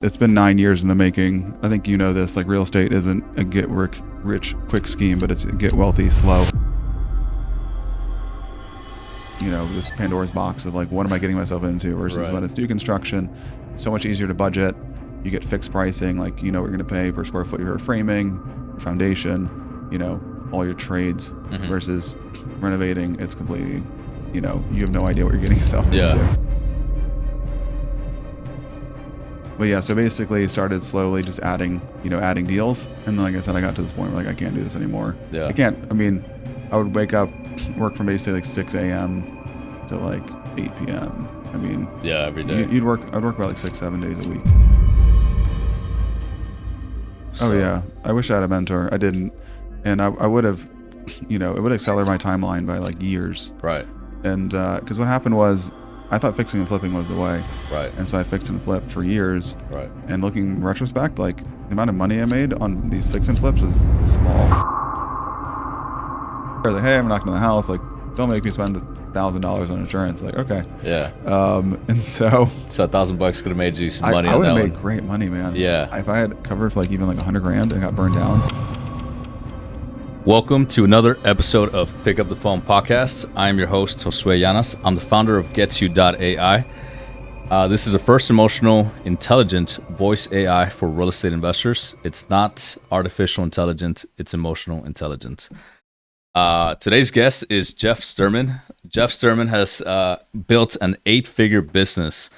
It's been 9 years in the making. I think you know this, like real estate isn't a get rich quick scheme, but it's a get wealthy slow. You know, this Pandora's box of like, what am I getting myself into versus when it's new construction. It's so much easier to budget. You get fixed pricing, like you know what you're going to pay per square foot, your framing, your foundation, you know, all your trades versus renovating. It's completely, you know, you have no idea what you're getting yourself into. But yeah, so basically started slowly just adding deals. And then, like I said, I got to this point where like, I can't do this anymore. Yeah. I can't, I mean, I would wake up, work from basically like 6 a.m. to like 8 p.m. I mean, yeah, every day. I'd work about like 6-7 days a week. So, oh yeah. I wish I had a mentor. I didn't. And I would have, you know, it would accelerate my timeline by like years. Right. And, cause what happened was, I thought fixing and flipping was the way. Right. And so I fixed and flipped for years. Right. And looking in retrospect, like the amount of money I made on these fix and flips was small. I was like, hey, I'm knocking on the house. Like, don't make me spend $1,000 on insurance. Like, okay. Yeah. And so $1,000 could have made you some money. I on would that have made one. great money, man. Yeah. If I had covered for like even like $100,000 and got burned down. Welcome to another episode of Pick Up the Phone podcast. I am your host, Josue Llanas. I'm the founder of GetsYou.ai. This is the first emotional, intelligent voice AI for real estate investors. It's not artificial intelligence, it's emotional intelligence. Today's guest is Jeff Sturman. Jeff Sturman has built an 8-figure business.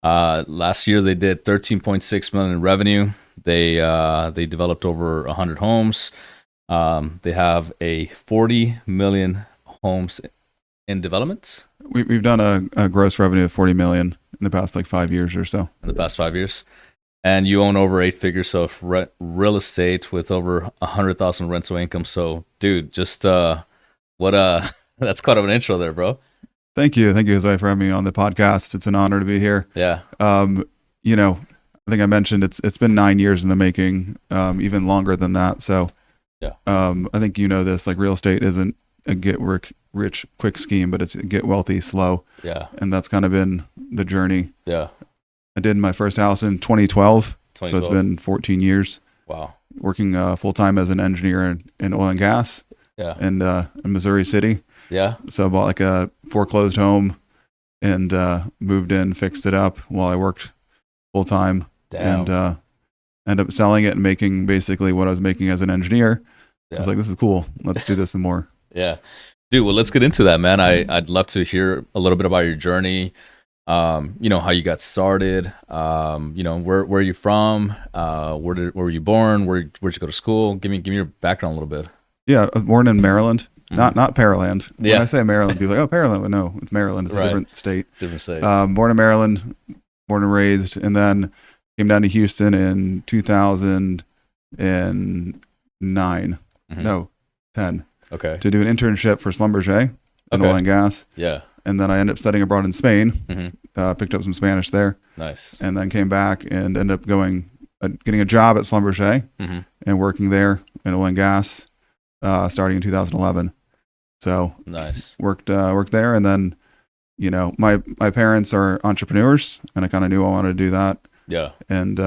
Last year they did $13.6 million in revenue. They developed over 100 homes. They have a 40 million homes in development. We've done a gross revenue of 40 million in the past like 5 years or so. In the past 5 years. And you own over 8 figures of real estate with over 100,000 rental income. So, dude, just that's quite of an intro there, bro. Thank you, Jose, for having me on the podcast. It's an honor to be here. Yeah. You know, I think I mentioned it's been 9 years in the making, even longer than that. So, yeah. I think you know this, like real estate isn't a get rich quick scheme, but it's a get wealthy slow. Yeah. And that's kind of been the journey. Yeah. I did my first house in 2012. So it's been 14 years. Wow. Working full time as an engineer in oil and gas. Yeah. And in Missouri City. Yeah. So I bought like a foreclosed home and moved in, fixed it up while I worked full time. Damn. And ended up selling it and making basically what I was making as an engineer. Yeah. I was like, this is cool. Let's do this some more. Yeah. Dude, well, let's get into that, man. I'd love to hear a little bit about your journey. You know, how you got started. You know, where are you from? Where were you born? Where'd you go to school? Give me your background a little bit. Yeah, I was born in Maryland. Not Pearland. When Yeah. I say Maryland, people are like, oh, Pearland. But no, it's Maryland. It's a different state. Different state. Born in Maryland, born and raised, and then came down to Houston in 2009. No, 10. Okay. To do an internship for Schlumberger in oil and gas. Yeah. And then I ended up studying abroad in Spain. Mm-hmm. Picked up some Spanish there. Nice. And then came back and ended up getting a job at Schlumberger and working there in oil and gas, starting in 2011. So nice. Worked there, and then, you know, my parents are entrepreneurs, and I kind of knew I wanted to do that. Yeah. And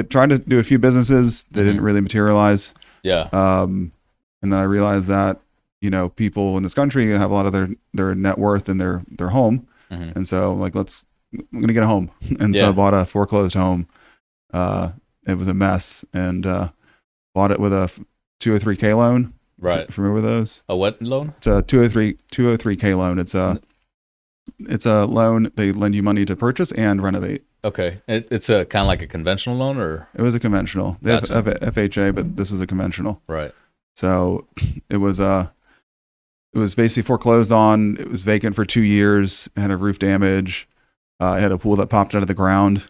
tried to do a few businesses that didn't really materialize. Yeah. And then I realized that, you know, people in this country have a lot of their net worth in their home. And so I'm like, I'm going to get a home. And so I bought a foreclosed home. It was a mess, and bought it with a 203K loan. Right. Remember those? A what loan? It's a 203K loan. It's a loan. They lend you money to purchase and renovate. Okay. It's a kind of like a conventional loan, or? It was a conventional. They have FHA, but this was a conventional. Right. So it was basically foreclosed on. It was vacant for 2 years. It had a roof damage. It had a pool that popped out of the ground.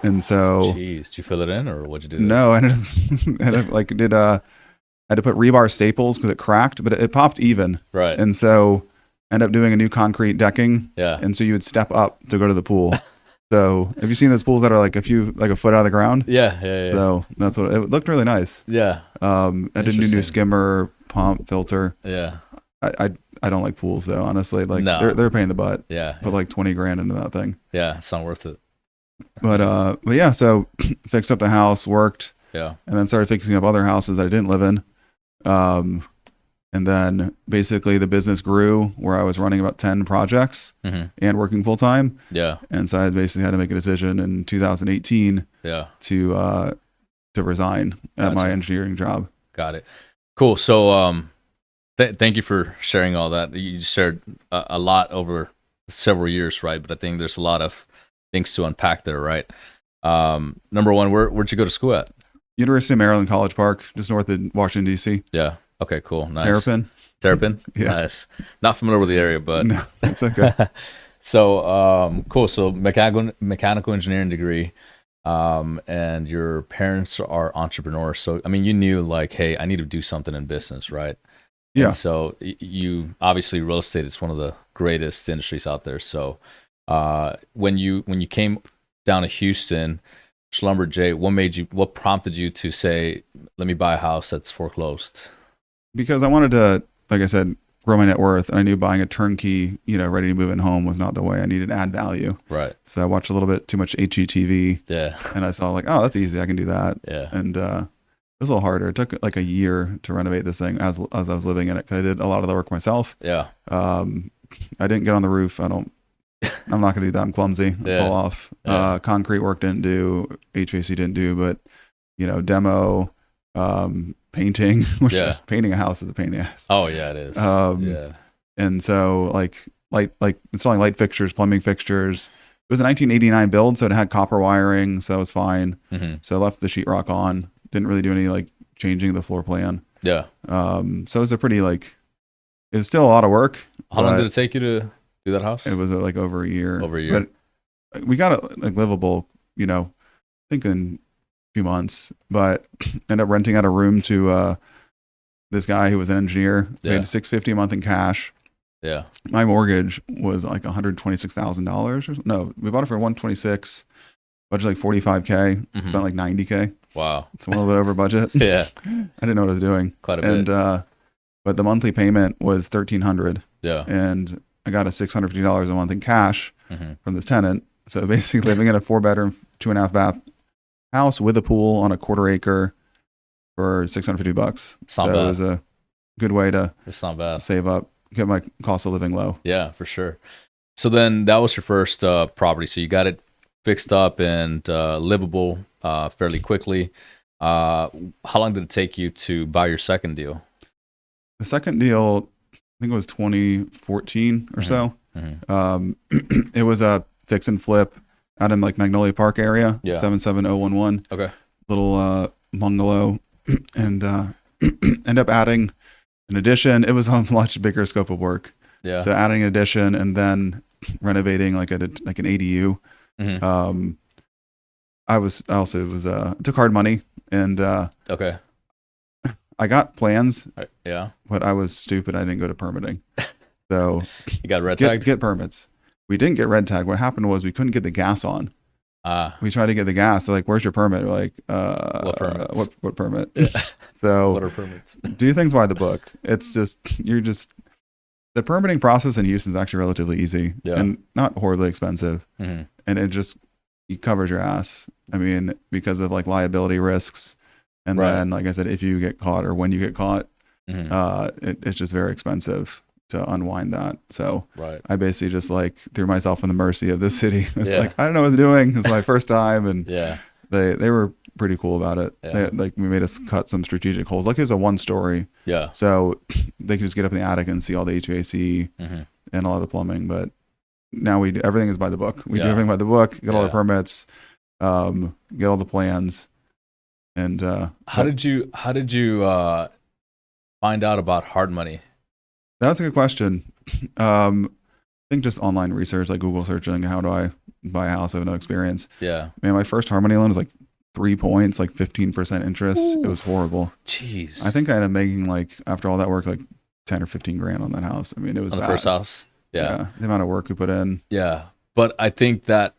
And so, jeez, did you fill it in, or what'd you do? No, I had to put rebar staples because it cracked, but it popped even. Right. And so ended up doing a new concrete decking. Yeah. And so you would step up to go to the pool. So have you seen those pools that are like a foot out of the ground? Yeah. So that's what it looked really nice. Yeah. I did a new skimmer, pump, filter. Yeah. I don't like pools though, honestly. Like no. they're a pain in the butt. Yeah. Put like $20,000 into that thing. Yeah, it's not worth it. But yeah, so fixed up the house, worked, Yeah. and then started fixing up other houses that I didn't live in. And then basically the business grew where I was running about 10 projects and working full time. Yeah. And so I basically had to make a decision in 2018 Yeah. to resign at my engineering job. Got it. Cool. So, thank you for sharing all that. You shared a lot over several years, right? But I think there's a lot of things to unpack there, right? Number one, where'd you go to school at? University of Maryland, College Park, just north of Washington, D.C. Yeah. Okay, cool. Nice. Terrapin? Yeah. Nice. Not familiar with the area, but. No, that's okay. So, cool. So mechanical engineering degree. And your parents are entrepreneurs. So, I mean, you knew like, hey, I need to do something in business, right? Yeah. And so you obviously real estate is one of the greatest industries out there. So, when you came down to Houston, Schlumberger, what prompted you to say, let me buy a house that's foreclosed? Because I wanted to, like I said, grow my net worth. And I knew buying a turnkey, ready to move in home was not the way. I needed to add value. Right. So I watched a little bit too much HGTV. Yeah. And I saw like, oh, that's easy. I can do that. Yeah. And it was a little harder. It took like a year to renovate this thing as I was living in it. 'Cause I did a lot of the work myself. Yeah. I didn't get on the roof. I'm not going to do that. I'm clumsy. Yeah. Fall off. Yeah. Concrete work didn't do. HVAC didn't do. But, demo, painting, which painting a house is a pain in the ass. Oh yeah, it is. Yeah. And so like installing light fixtures, plumbing fixtures. It was a 1989 build, so it had copper wiring, so that was fine. So I left the sheetrock on. Didn't really do any like changing the floor plan. Yeah. So it was a pretty it was still a lot of work. How long did it take you to do that house? It was like over a year. Over a year. But we got it like livable, I think in few months, but ended up renting out a room to this guy who was an engineer. Paid $650 a month in cash. Yeah. My mortgage was like $126,000. No, we bought it for $126. Budget like $45K. Spent like $90K. Wow. It's a little bit over budget. Yeah. I didn't know what I was doing. Quite a bit. And but the monthly payment was $1,300. Yeah. And I got a $650 a month in cash from this tenant. So basically living in a 4-bedroom, 2.5-bath house with a pool on a 1/4 acre for $650. So it was a good way to it's not bad. Save up, get my cost of living low. Yeah, for sure. So then that was your first property. So you got it fixed up and livable fairly quickly. How long did it take you to buy your second deal? The second deal, I think it was 2014 or so. It was a fix and flip out in like Magnolia Park area, 77011. Okay. Little bungalow, and end up adding an addition. It was a much bigger scope of work. Yeah. So adding an addition and then renovating like an ADU. It took hard money, and okay. I got plans. Yeah. But I was stupid. I didn't go to permitting. So you got red tagged? Get permits. We didn't get red tag. What happened was we couldn't get the gas on. We tried to get the gas. They're like, "Where's your permit?" We're like, "What permit? What permit?" Yeah. So what are permits? Do things by the book. It's just the permitting process in Houston is actually relatively easy and not horribly expensive, and it covers your ass. I mean, because of like liability risks, and then like I said, if you get caught or when you get caught, it's just very expensive to unwind that. So I basically just like threw myself in the mercy of this city. It's like, I don't know what I'm doing. It's my first time. And they were pretty cool about it. We made us cut some strategic holes. Like it was a 1-story. Yeah. So they could just get up in the attic and see all the HVAC and a lot of the plumbing. But now we do everything is by the book. We do everything by the book, get all the permits, get all the plans. And how did you find out about hard money? That's a good question. I think just online research, like Google searching, how do I buy a house? I have no experience. Yeah. Man, my first hard money loan was like 3 points, like 15% interest. Ooh. It was horrible. Jeez. I think I ended up making like, after all that work, like 10 or 15 grand on that house. I mean, it was on the bad. first house. Yeah. The amount of work we put in. Yeah. But I think that,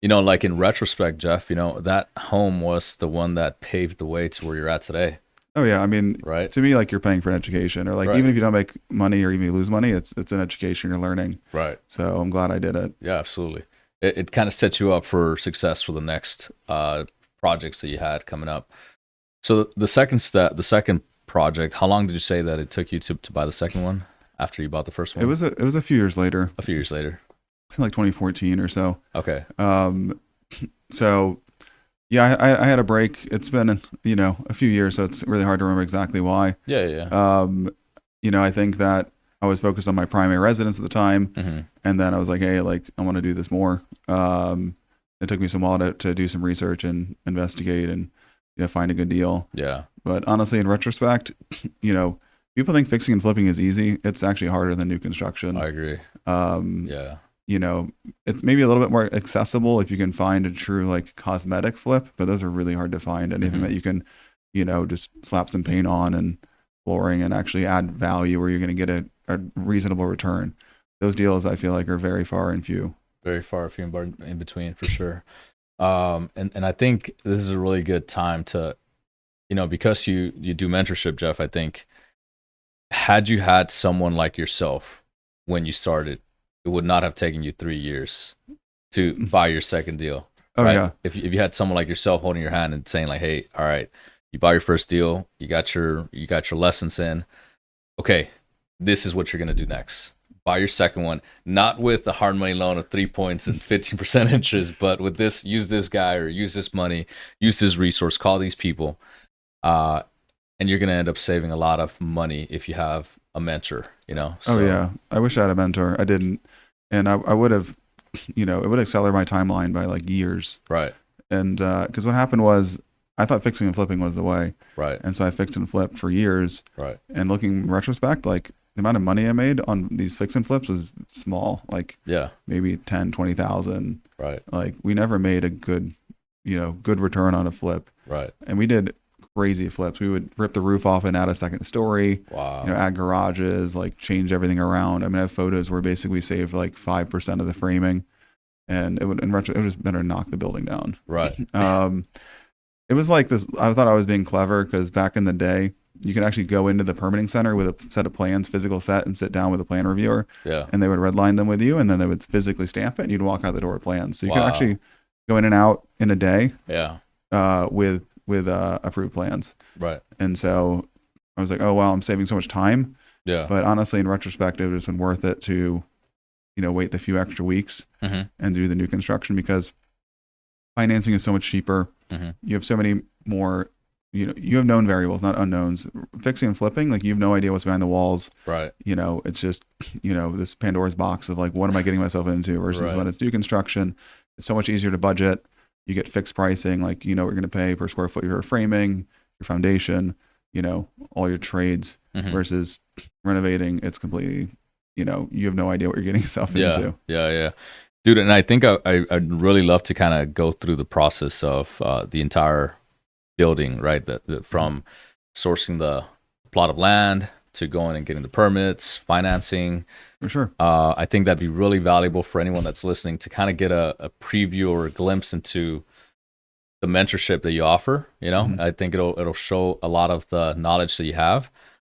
like in retrospect, Jeff, that home was the one that paved the way to where you're at today. Oh yeah, I mean, to me, like you're paying for an education, or like even if you don't make money or even you lose money, it's an education you're learning. Right. So I'm glad I did it. Yeah, absolutely. it kind of sets you up for success for the next projects that you had coming up. So the second project, how long did you say that it took you to buy the second one after you bought the first one? It was a few years later. A few years later. It's like 2014 or so. Okay. So yeah, I had a break. It's been, a few years, so it's really hard to remember exactly why. Yeah. I think that I was focused on my primary residence at the time. Mm-hmm. And then I was like, hey, like I want to do this more. It took me some while to do some research and investigate and, find a good deal. Yeah. But honestly, in retrospect, people think fixing and flipping is easy. It's actually harder than new construction. I agree. Yeah. It's maybe a little bit more accessible if you can find a true like cosmetic flip, but those are really hard to find. Anything that you can, just slap some paint on and flooring and actually add value where you're going to get a reasonable return. Those deals I feel like are very far and few. Very far few in between for sure. And I think this is a really good time to, because you do mentorship, Jeff, I think had you had someone like yourself when you started, it would not have taken you 3 years to buy your second deal. Oh, right? yeah. If you had someone like yourself holding your hand and saying like, hey, all right, you buy your first deal, you got your lessons in. Okay, this is what you're going to do next. Buy your second one, not with the hard money loan of 3 points and 15% interest, but with this, use this guy or use this money, use this resource, call these people. And you're going to end up saving a lot of money if you have a mentor, So, oh yeah. I wish I had a mentor. I didn't. And I would have, it would accelerate my timeline by like years. Right. And because what happened was I thought fixing and flipping was the way. Right. And so I fixed and flipped for years. Right. And looking in retrospect, like the amount of money I made on these fix and flips was small, like maybe 10, 20,000. Right. Like we never made a good return on a flip. Right. And we did crazy flips. We would rip the roof off and add a second story. Wow. Add garages, like change everything around. I mean, I have photos where basically we saved like 5% of the framing, and it would just better knock the building down. Right. It was like this. I thought I was being clever because back in the day, you could actually go into the permitting center with a set of plans, physical set, and sit down with a plan reviewer. Yeah. And they would redline them with you, and then they would physically stamp it, and you'd walk out the door with plans. So you could actually go in and out in a day. Yeah. With approved plans. Right. And so I was like, oh, wow, I'm saving so much time. Yeah. But honestly, in retrospect, it would have been worth it to, wait the few extra weeks and do the new construction because financing is so much cheaper. Mm-hmm. You have so many more, you have known variables, not unknowns. Fixing and flipping, like you have no idea what's behind the walls. Right. It's just, this Pandora's box of like, what am I getting myself into versus when it's new construction. It's so much easier to budget. You get fixed pricing, like what you're going to pay per square foot your framing, your foundation, all your trades versus renovating. It's completely, you have no idea what you're getting yourself into. Yeah. Dude, and I think I'd really love to kind of go through the process of the entire building, right? From sourcing the plot of land to going and getting the permits, financing. For sure. I think that'd be really valuable for anyone that's listening to kind of get a preview or a glimpse into the mentorship that you offer. I think it'll show a lot of the knowledge that you have.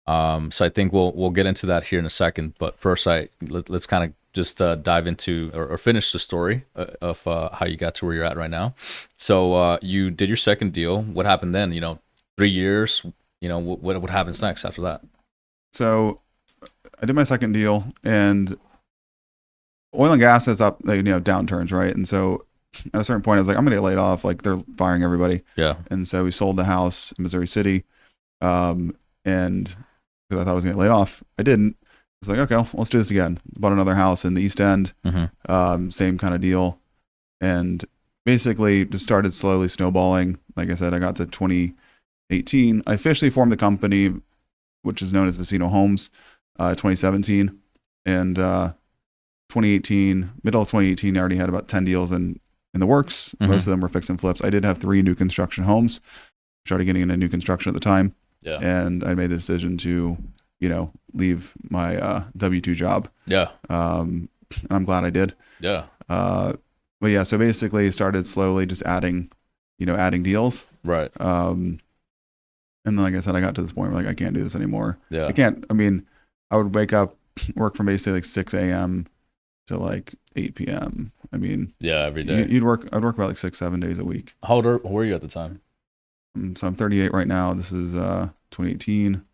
So I think we'll get into that here in a second. But first, let's kind of just dive into or finish the story of how you got to where you're at right now. So you did your second deal. What happened then? 3 years. What happens next after that? So I did my second deal, and oil and gas is up, downturns, right? And so at a certain point, I was like, I'm going to get laid off. Like they're firing everybody. Yeah. And so we sold the house in Missouri City. And because I thought I was going to get laid off, I didn't. I was like, okay, well, let's do this again. Bought another house in the East End. Same kind of deal. And basically just started slowly snowballing. Like I said, I got to 2018. I officially formed the company, which is known as Vecino Homes, 2017. And 2018, middle of 2018, I already had about 10 deals in the works. Most of them were fix and flips. I did have 3 new construction homes. Started getting into new construction at the time. Yeah. And I made the decision to, leave my W-2 job. Yeah. And I'm glad I did. Yeah. But yeah, so basically started slowly just adding deals. Right. And then, like I said, I got to this point where I can't do this anymore. Yeah. I would wake up, work from basically 6 a.m. to 8 p.m. I mean, Yeah, every day. I'd work about like 6-7 days a week. How old were you at the time? So I'm 38 right now. This is 2018.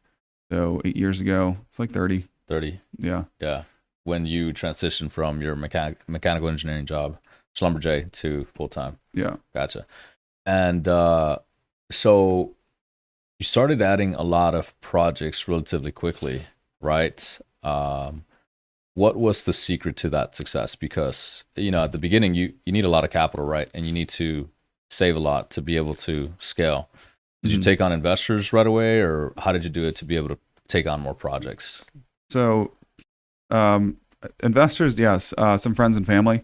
So 8 years ago, it's like 30. 30. Yeah. Yeah. When you transitioned from your mechanical engineering job, Schlumberger, to full time. Yeah. Gotcha. And so you started adding a lot of projects relatively quickly, right? What was the secret to that success? Because, at the beginning, you need a lot of capital, right? And you need to save a lot to be able to scale. Did you take on investors right away, or how did you do it to be able to take on more projects? So, investors, yes, some friends and family,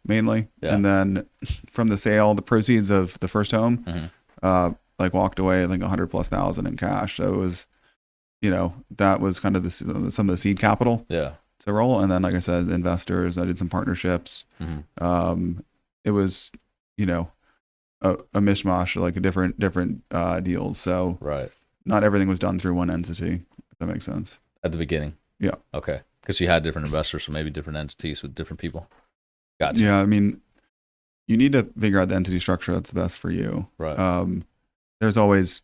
mainly. Yeah. And then from the sale, the proceeds of the first home, like walked away like $100,000+ in cash. So it was, that was kind of some of the seed capital to roll. And then, like I said, investors, I did some partnerships. It was, a mishmash, like a different deals. So not everything was done through one entity, if that makes sense. At the beginning. Yeah. Okay. Because you had different investors, so maybe different entities with different people. Gotcha. Yeah. I mean, you need to figure out the entity structure that's the best for you. Right. There's always,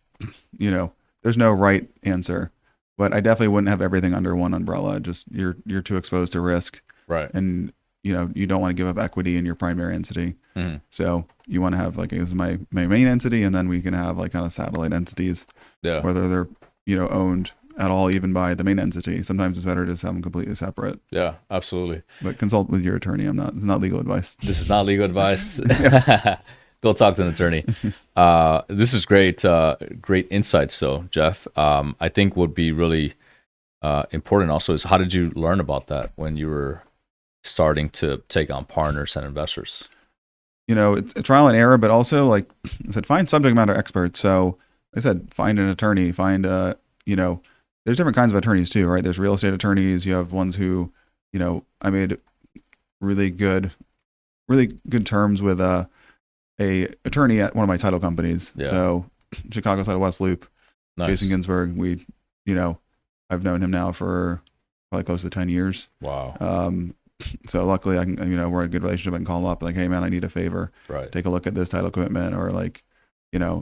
there's no right answer, but I definitely wouldn't have everything under one umbrella. Just you're too exposed to risk. Right. And, you don't want to give up equity in your primary entity. So you want to have like, this is my main entity, and then we can have like kind of satellite entities, whether they're, owned at all, even by the main entity. Sometimes it's better to just have them completely separate. Yeah, absolutely. But consult with your attorney. It's not legal advice. This is not legal advice. Go talk to an attorney. This is great insights though, Jeff. I think what would be really important also is, how did you learn about that when you were starting to take on partners and investors? It's a trial and error, but also, like I said, find subject matter experts. So like I said, find an attorney, find there's different kinds of attorneys too, right? There's real estate attorneys. You have ones who, I made really good terms with a attorney at one of my title companies. Yeah. So Chicago Title West Loop, Nice. Jason Ginsberg, I've known him now for probably close to 10 years. Wow. So luckily I can, we're in a good relationship. I can call him up like, hey man, I need a favor. Right. Take a look at this title commitment, or like,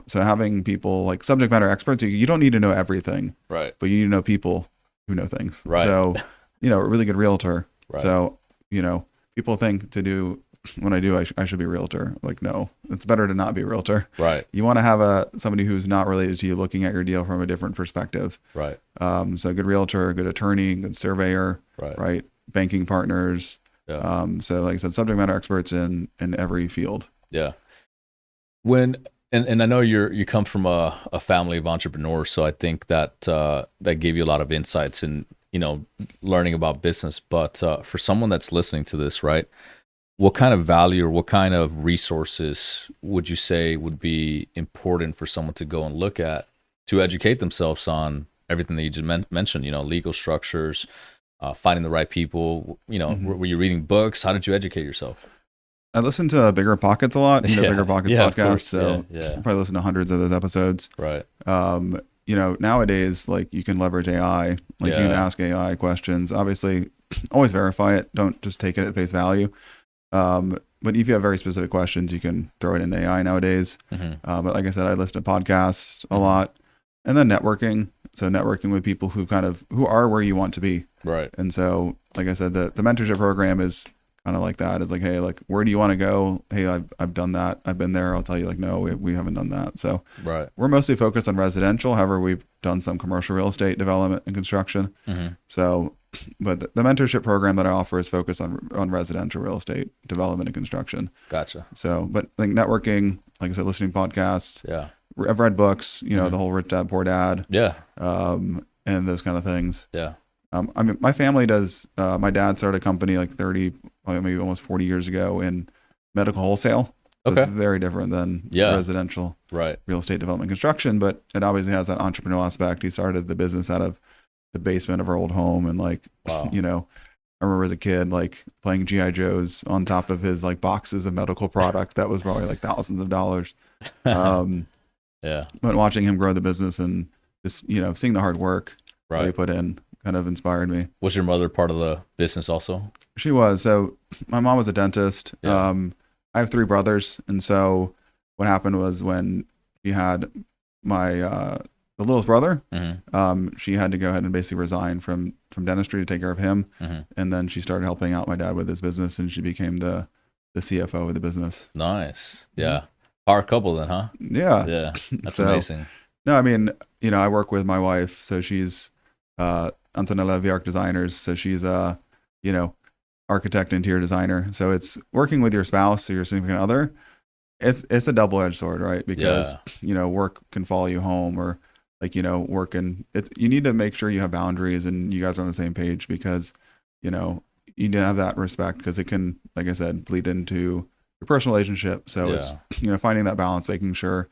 so having people like subject matter experts, you don't need to know everything, Right. but you need to know people who know things. Right. So, a really good realtor. Right. So, people think when I do, I should be a realtor. Like, no, it's better to not be a realtor. Right. You want to have somebody who's not related to you looking at your deal from a different perspective. Right. So a good realtor, a good attorney, good surveyor, right? Banking partners. Yeah. So like I said, subject matter experts in every field. Yeah. And I know you come from a family of entrepreneurs, so I think that that gave you a lot of insights in, learning about business. But for someone that's listening to this, right, what kind of value or what kind of resources would you say would be important for someone to go and look at to educate themselves on everything that you just mentioned, legal structures, finding the right people, were you reading books? How did you educate yourself? I listen to Bigger Pockets a lot, Bigger Pockets podcast. So I probably listen to hundreds of those episodes. Right. Nowadays, like you can leverage AI, like you can ask AI questions. Obviously, always verify it. Don't just take it at face value. But if you have very specific questions, you can throw it into AI nowadays. But like I said, I listen to podcasts a lot, and then networking. So networking with people who are where you want to be. Right. And so, like I said, the mentorship program is kind of like that. It's like, hey, like, where do you want to go? Hey, I've done that. I've been there. I'll tell you, like, no, we haven't done that. So we're mostly focused on residential. However, we've done some commercial real estate development and construction. So, but the mentorship program that I offer is focused on residential real estate development and construction. Gotcha. So, but I think networking, like I said, listening to podcasts. Yeah. I've read books, the whole Rich Dad Poor Dad. Yeah. And those kind of things. Yeah. I mean, my family does, my dad started a company like 30, maybe almost 40 years ago in medical wholesale. So it's very different than residential real estate development construction, but it obviously has that entrepreneurial aspect. He started the business out of the basement of our old home. And like, I remember as a kid, like playing G.I. Joes on top of his like boxes of medical product. That was probably like thousands of dollars. But watching him grow the business and just, seeing the hard work that he put in, kind of inspired me. Was your mother part of the business also? She was. So my mom was a dentist. Yeah. I have 3 brothers, and so what happened was when she had my the littlest brother, she had to go ahead and basically resign from dentistry to take care of him, and then she started helping out my dad with his business, and she became the CFO of the business. Nice. Yeah. Power couple then, huh? Yeah. Yeah. That's So, amazing. No, I mean, I work with my wife, so she's Antonella Viarc Designers, so she's architect, interior designer. So it's working with your spouse or your significant other. It's a double-edged sword, right? Because work can follow you home, or work, and you need to make sure you have boundaries and you guys are on the same page, because you need to have that respect, because it can, like I said, bleed into your personal relationship. So it's finding that balance, making sure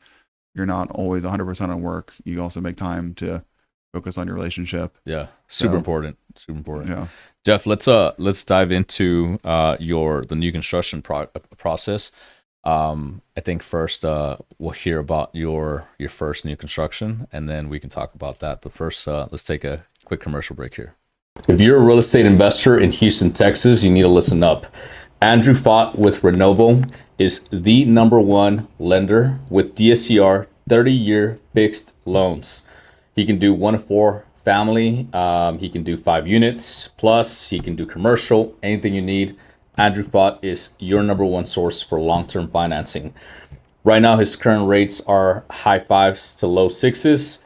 you're not always 100% on work. You also make time to focus on your relationship. Yeah, super important. Yeah. Jeff, let's dive into the new construction process. I think first we'll hear about your first new construction, and then we can talk about that. But first, let's take a quick commercial break here. If you're a real estate investor in Houston, Texas, you need to listen up. Andrew Fott with Renovo is the #1 lender with DSCR 30-year fixed loans. He can do 1 to 4 family. He can do 5 units plus. He can do commercial, anything you need. Andrew Fott is your #1 source for long-term financing. Right now, his current rates are high 5s to low 6s.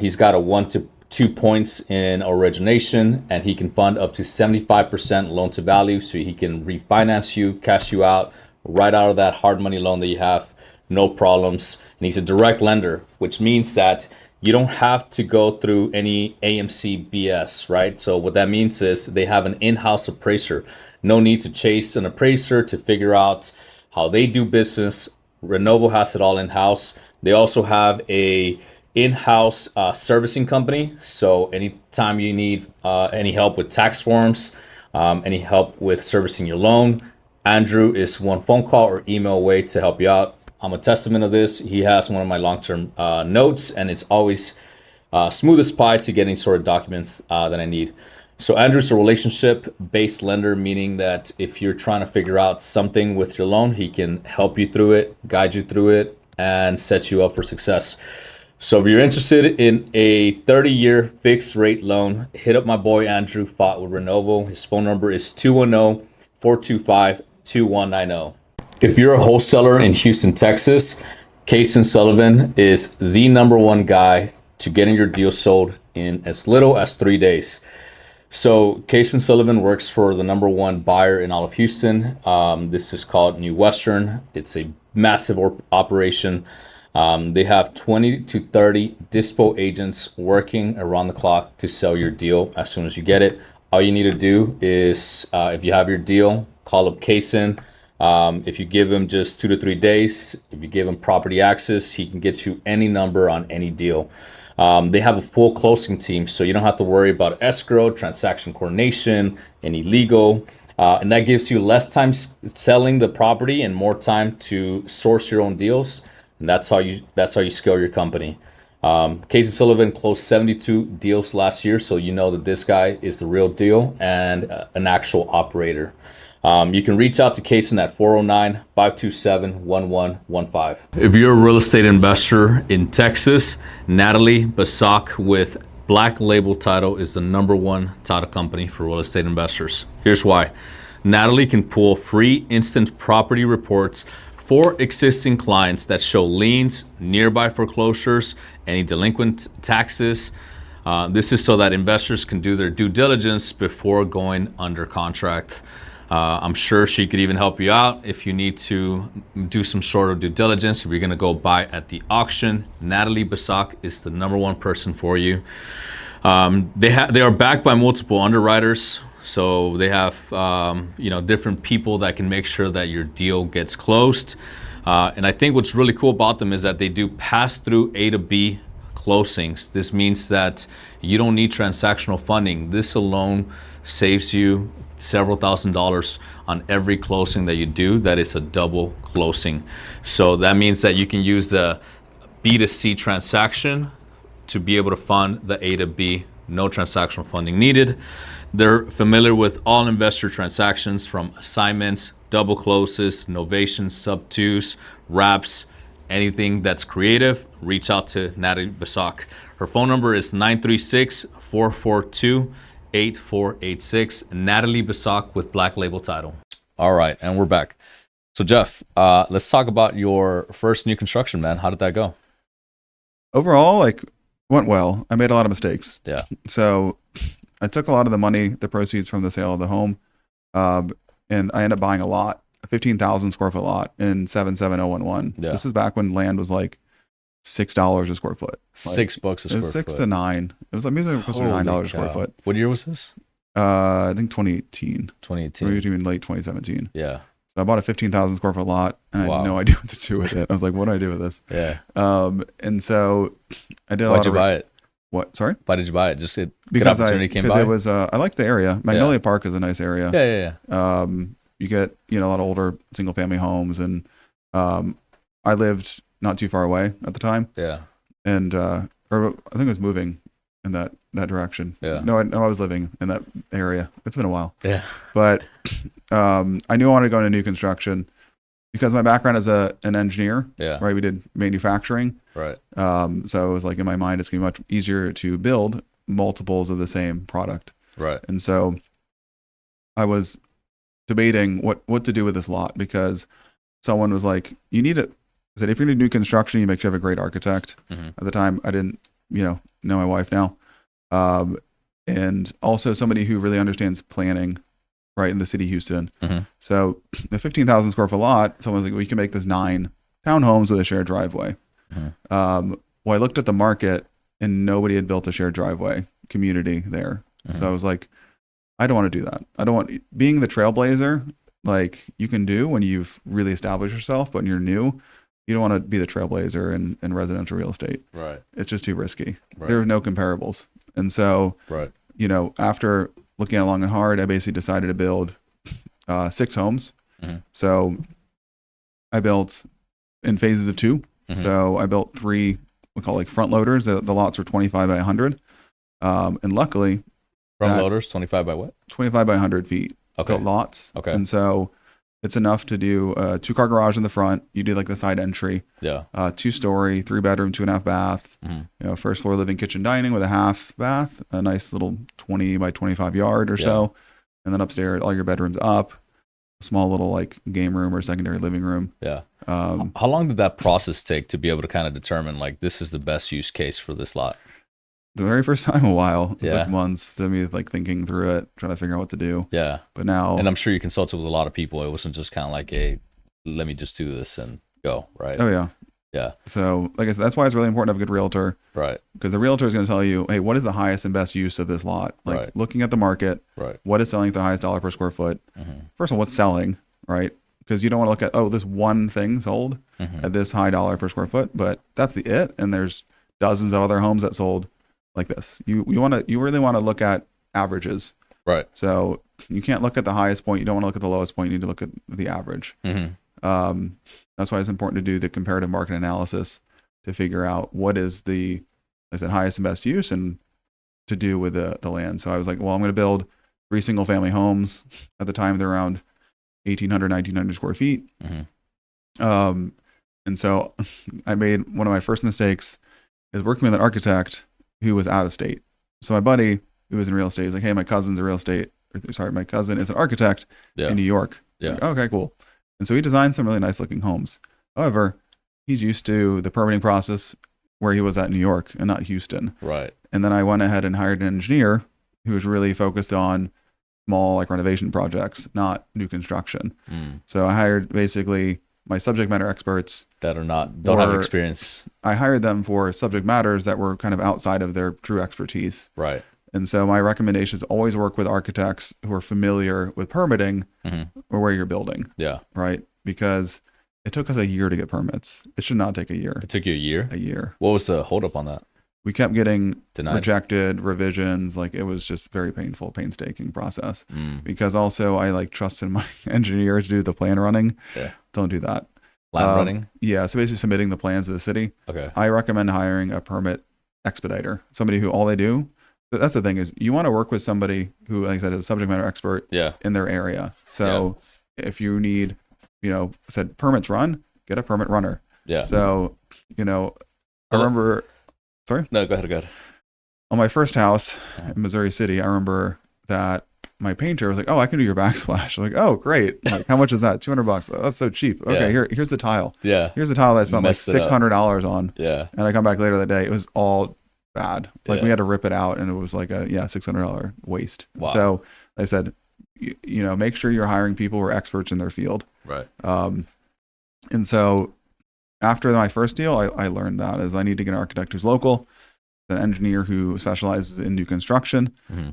He's got a 1 to 2 points in origination, and he can fund up to 75% loan to value, so he can refinance you, cash you out right out of that hard money loan that you have, no problems. And he's a direct lender, which means that you don't have to go through any AMC BS, right? So what that means is they have an in-house appraiser. No need to chase an appraiser to figure out how they do business. Renovo has it all in-house. They also have a in-house servicing company. So anytime you need any help with tax forms, any help with servicing your loan, Andrew is 1 phone call or email away to help you out. I'm a testament of this. He has one of my long-term notes, and it's always smooth as pie to get any sort of documents that I need. So Andrew's a relationship-based lender, meaning that if you're trying to figure out something with your loan, he can help you through it, guide you through it, and set you up for success. So if you're interested in a 30-year fixed rate loan, hit up my boy Andrew Fott with Renovo. His phone number is 210-425-2190. If you're a wholesaler in Houston, Texas, Case & Sullivan is the #1 guy to getting your deal sold in as little as 3 days. So Case & Sullivan works for the #1 buyer in all of Houston. This is called New Western. It's a massive operation. They have 20 to 30 dispo agents working around the clock to sell your deal as soon as you get it. All you need to do is, if you have your deal, call up Kaysen. If you give him just 2 to 3 days, if you give him property access, he can get you any number on any deal. They have a full closing team, so you don't have to worry about escrow, transaction coordination, any legal. And that gives you less time selling the property and more time to source your own deals. And that's how you scale your company. Case & Sullivan closed 72 deals last year, so you know that this guy is the real deal and an actual operator. You can reach out to Kaysen at 409-527-1115. If you're a real estate investor in Texas, Natalie Basak with Black Label Title is the #1 title company for real estate investors. Here's why. Natalie can pull free instant property reports for existing clients that show liens, nearby foreclosures, any delinquent taxes. This is so that investors can do their due diligence before going under contract. I'm sure she could even help you out if you need to do some sort of due diligence. If you're going to go buy at the auction, Natalie Basak is the #1 person for you. They are backed by multiple underwriters, so they have different people that can make sure that your deal gets closed. And I think what's really cool about them is that they do pass through A to B closings. This means that you don't need transactional funding. This alone saves you several $1,000s on every closing that you do. That is a double closing. So that means that you can use the B to C transaction to be able to fund the A to B no transactional funding needed. They're familiar with all investor transactions from assignments, double closes, novations, sub-twos, wraps, anything that's creative. Reach out to Natalie Basak. Her phone number is 936-442-8486. Natalie Basak with Black Label Title. All right, and we're back. So Jeff, let's talk about your first new construction, man. How did that go? Overall, like, went well. I made a lot of mistakes. Yeah. So I took a lot of the money, the proceeds from the sale of the home, and I ended up buying a lot, a 15,000 square foot lot in 77011. Yeah. This is back when land was like $6 a square foot. Like, $6 a square it was foot. 6 to 9. It was like music closer to $9 a square foot. What year was this? I think 2018. 2018. Maybe even late 2017. Yeah. So I bought a 15,000 square foot lot, and I had no idea what to do with it. I was like, what do I do with this? Yeah. And so I did a Why'd lot you of buy it? What? Sorry? Why did you buy it? Just good Because opportunity came by? it was, I liked the area. Magnolia Park is a nice area. Yeah. You get, a lot of older single family homes, and I lived not too far away at the time. Yeah. And or I think I was moving in that direction. Yeah. No, I was living in that area. It's been a while. Yeah. But I knew I wanted to go into new construction because my background as an engineer. Yeah. Right. We did manufacturing. Right. So it was like in my mind, it's gonna be much easier to build multiples of the same product. Right. And so I was debating what to do with this lot, because someone was like, you need it. I said, if you're going to do construction, you make sure you have a great architect. Mm-hmm. At the time, I didn't, know my wife now. And also somebody who really understands planning, right, in the city of Houston. Mm-hmm. So the 15,000 square foot lot, someone's like, we can make this 9 townhomes with a shared driveway. Mm-hmm. Well, I looked at the market and nobody had built a shared driveway community there. Mm-hmm. So I was like, I don't want to do that. I don't want, being the trailblazer, like you can do when you've really established yourself, but when you're new, you don't want to be the trailblazer in residential real estate. Right. It's just too risky. Right. There are no comparables. And so, right. After looking at it long and hard, I basically decided to build 6 homes. Mm-hmm. So I built in phases of 2. Mm-hmm. So I built 3, we call like front loaders. The lots were 25 by 100. And luckily, front loaders, 25 by what? 25 by 100 feet. Okay. Lots. Okay. And so it's enough to do a 2-car garage in the front. You do like the side entry. Yeah. 2-story, 3-bedroom, 2.5 bath. Mm-hmm. First floor living, kitchen, dining with a half bath, a nice little 20 by 25 yard or so. And then upstairs, all your bedrooms up, a small little like game room or secondary living room. Yeah. How long did that process take to be able to kind of determine like this is the best use case for this lot? The very first time, a while. It was Yeah. like months to me, like thinking through it, trying to figure out what to do. Yeah. But now, And I'm sure you consulted with a lot of people. It wasn't just kind of like, hey, let me just do this and go, right? oh yeah. Yeah. So like I said, that's why it's really important to have a good realtor, Right. because the realtor is going to tell you, hey, what is the highest and best use of this lot? Like Right. looking at the market, Right. what is selling at the highest dollar per square foot? Mm-hmm. First of all, what's selling, right? Because you don't want to look at, oh, this one thing sold Mm-hmm. at this high dollar per square foot, but that's the it. And there's dozens of other homes that sold like this. You really want to look at averages. Right. So you can't look at the highest point. You don't want to look at the lowest point. You need to look at the average. Mm-hmm. That's why it's important to do the comparative market analysis to figure out what is the, like I said, highest and best use and to do with the land. So I was like, well, I'm going to build 3 single family homes. At the time, they're around 1,800, 1,900 square feet. Mm-hmm. And so I made one of my first mistakes is working with an architect who was out of state. So my buddy who was in real estate is like, hey, my cousin is an architect in New York. Yeah. Like, okay, cool. And so he designed some really nice looking homes. However, he's used to the permitting process where he was at New York and not Houston. Right. And then I went ahead and hired an engineer who was really focused on small like renovation projects, not new construction. So I hired basically my subject matter experts that don't have experience. I hired them for subject matters that were kind of outside of their true expertise. Right. And so my recommendation is always work with architects who are familiar with permitting or where you're building. Yeah. Right. Because it took us a year to get permits. It should not take a year. It took you a year? A year. What was the holdup on that? We kept getting Denied. rejected, revisions. Like it was just very painful, painstaking process. Because also I like trusted my engineer to do the plan running. Yeah. Don't do that. Plan running? Yeah. So basically submitting the plans to the city. Okay. I recommend hiring a permit expediter, somebody who all they do that's the thing is you want to work with somebody who, like I said, is a subject matter expert in their area. So if you need, said permits run, get a permit runner. Yeah. So, I remember, sorry? No, go ahead. On my first house in Missouri City, I remember that my painter was like, "Oh, I can do your backsplash." I'm like, "Oh, great! Like, how much is that? $200. Oh, that's so cheap." Okay, here's the tile. Yeah, here's the tile that I spent like $600 on. Yeah, and I come back later that day, it was all bad. Like we had to rip it out, and it was like a $600 waste. Wow. So I said, make sure you're hiring people who are experts in their field. Right. And so after my first deal, I learned that is I need to get an architect who's local, an engineer who specializes in new construction,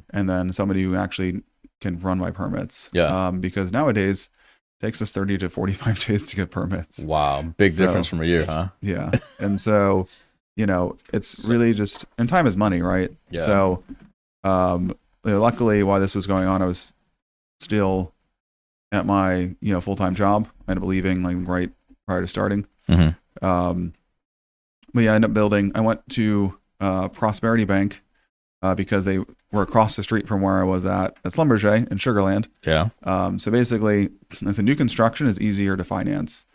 and then somebody who actually can run my permits. Yeah. Because nowadays it takes us 30 to 45 days to get permits. Wow. Big difference from a year, huh? Yeah. And so, it's really just, and time is money, right? Yeah. So, luckily while this was going on, I was still at my, full-time job. I ended up leaving like right prior to starting. But yeah, I ended up building, I went to Prosperity Bank because they were across the street from where I was at Schlumberger in Sugarland. Yeah. So basically, I said new construction is easier to finance.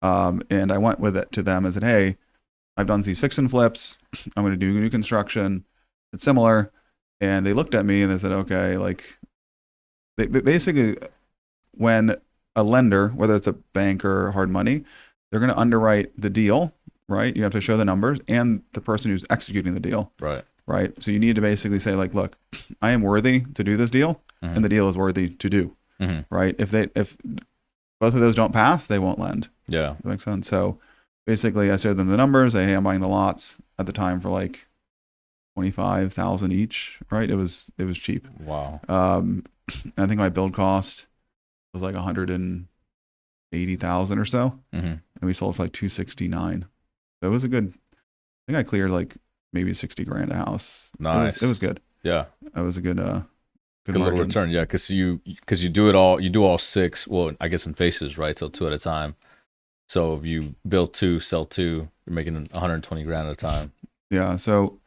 And I went with it to them and said, "Hey, I've done these fix and flips. I'm going to do new construction. It's similar." And they looked at me and they said, "Okay," like they basically, when a lender, whether it's a bank or hard money, they're going to underwrite the deal, right? You have to show the numbers and the person who's executing the deal. Right. So you need to basically say like, "Look, I am worthy to do this deal, and the deal is worthy to do." Right. If both of those don't pass, they won't lend. Yeah. That makes sense. So basically I showed them the numbers. Hey, I'm buying the lots at the time for like 25,000 each. Right. It was cheap. Wow. I think my build cost was like 180,000 or so. And we sold for like 269. So it was a good, I think I cleared like maybe 60 grand a house. Nice. It was good. Yeah. It was a good little return. Yeah. Cause you do it all, you do all 6, well, I guess in phases, right? So 2 at a time. So if you build 2, sell 2, you're making 120 grand at a time. Yeah. So,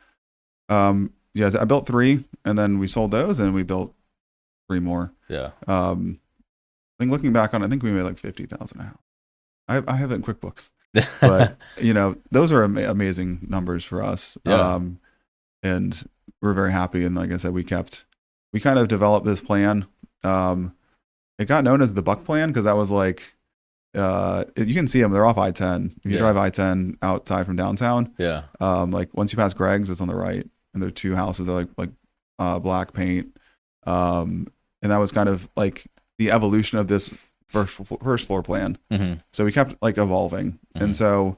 I built 3 and then we sold those and we built 3 more. Yeah. I think looking back on it, I think we made like 50,000 a house. I have it in QuickBooks, but those are amazing numbers for us. Yeah. And we're very happy. And like I said, we kind of developed this plan. It got known as the Buck Plan because that was like, you can see them, they're off I-10. If you drive I-10 outside from downtown, like once you pass Greg's, it's on the right. And there are 2 houses that are like black paint. And that was kind of like the evolution of this first floor plan. So we kept like evolving. And so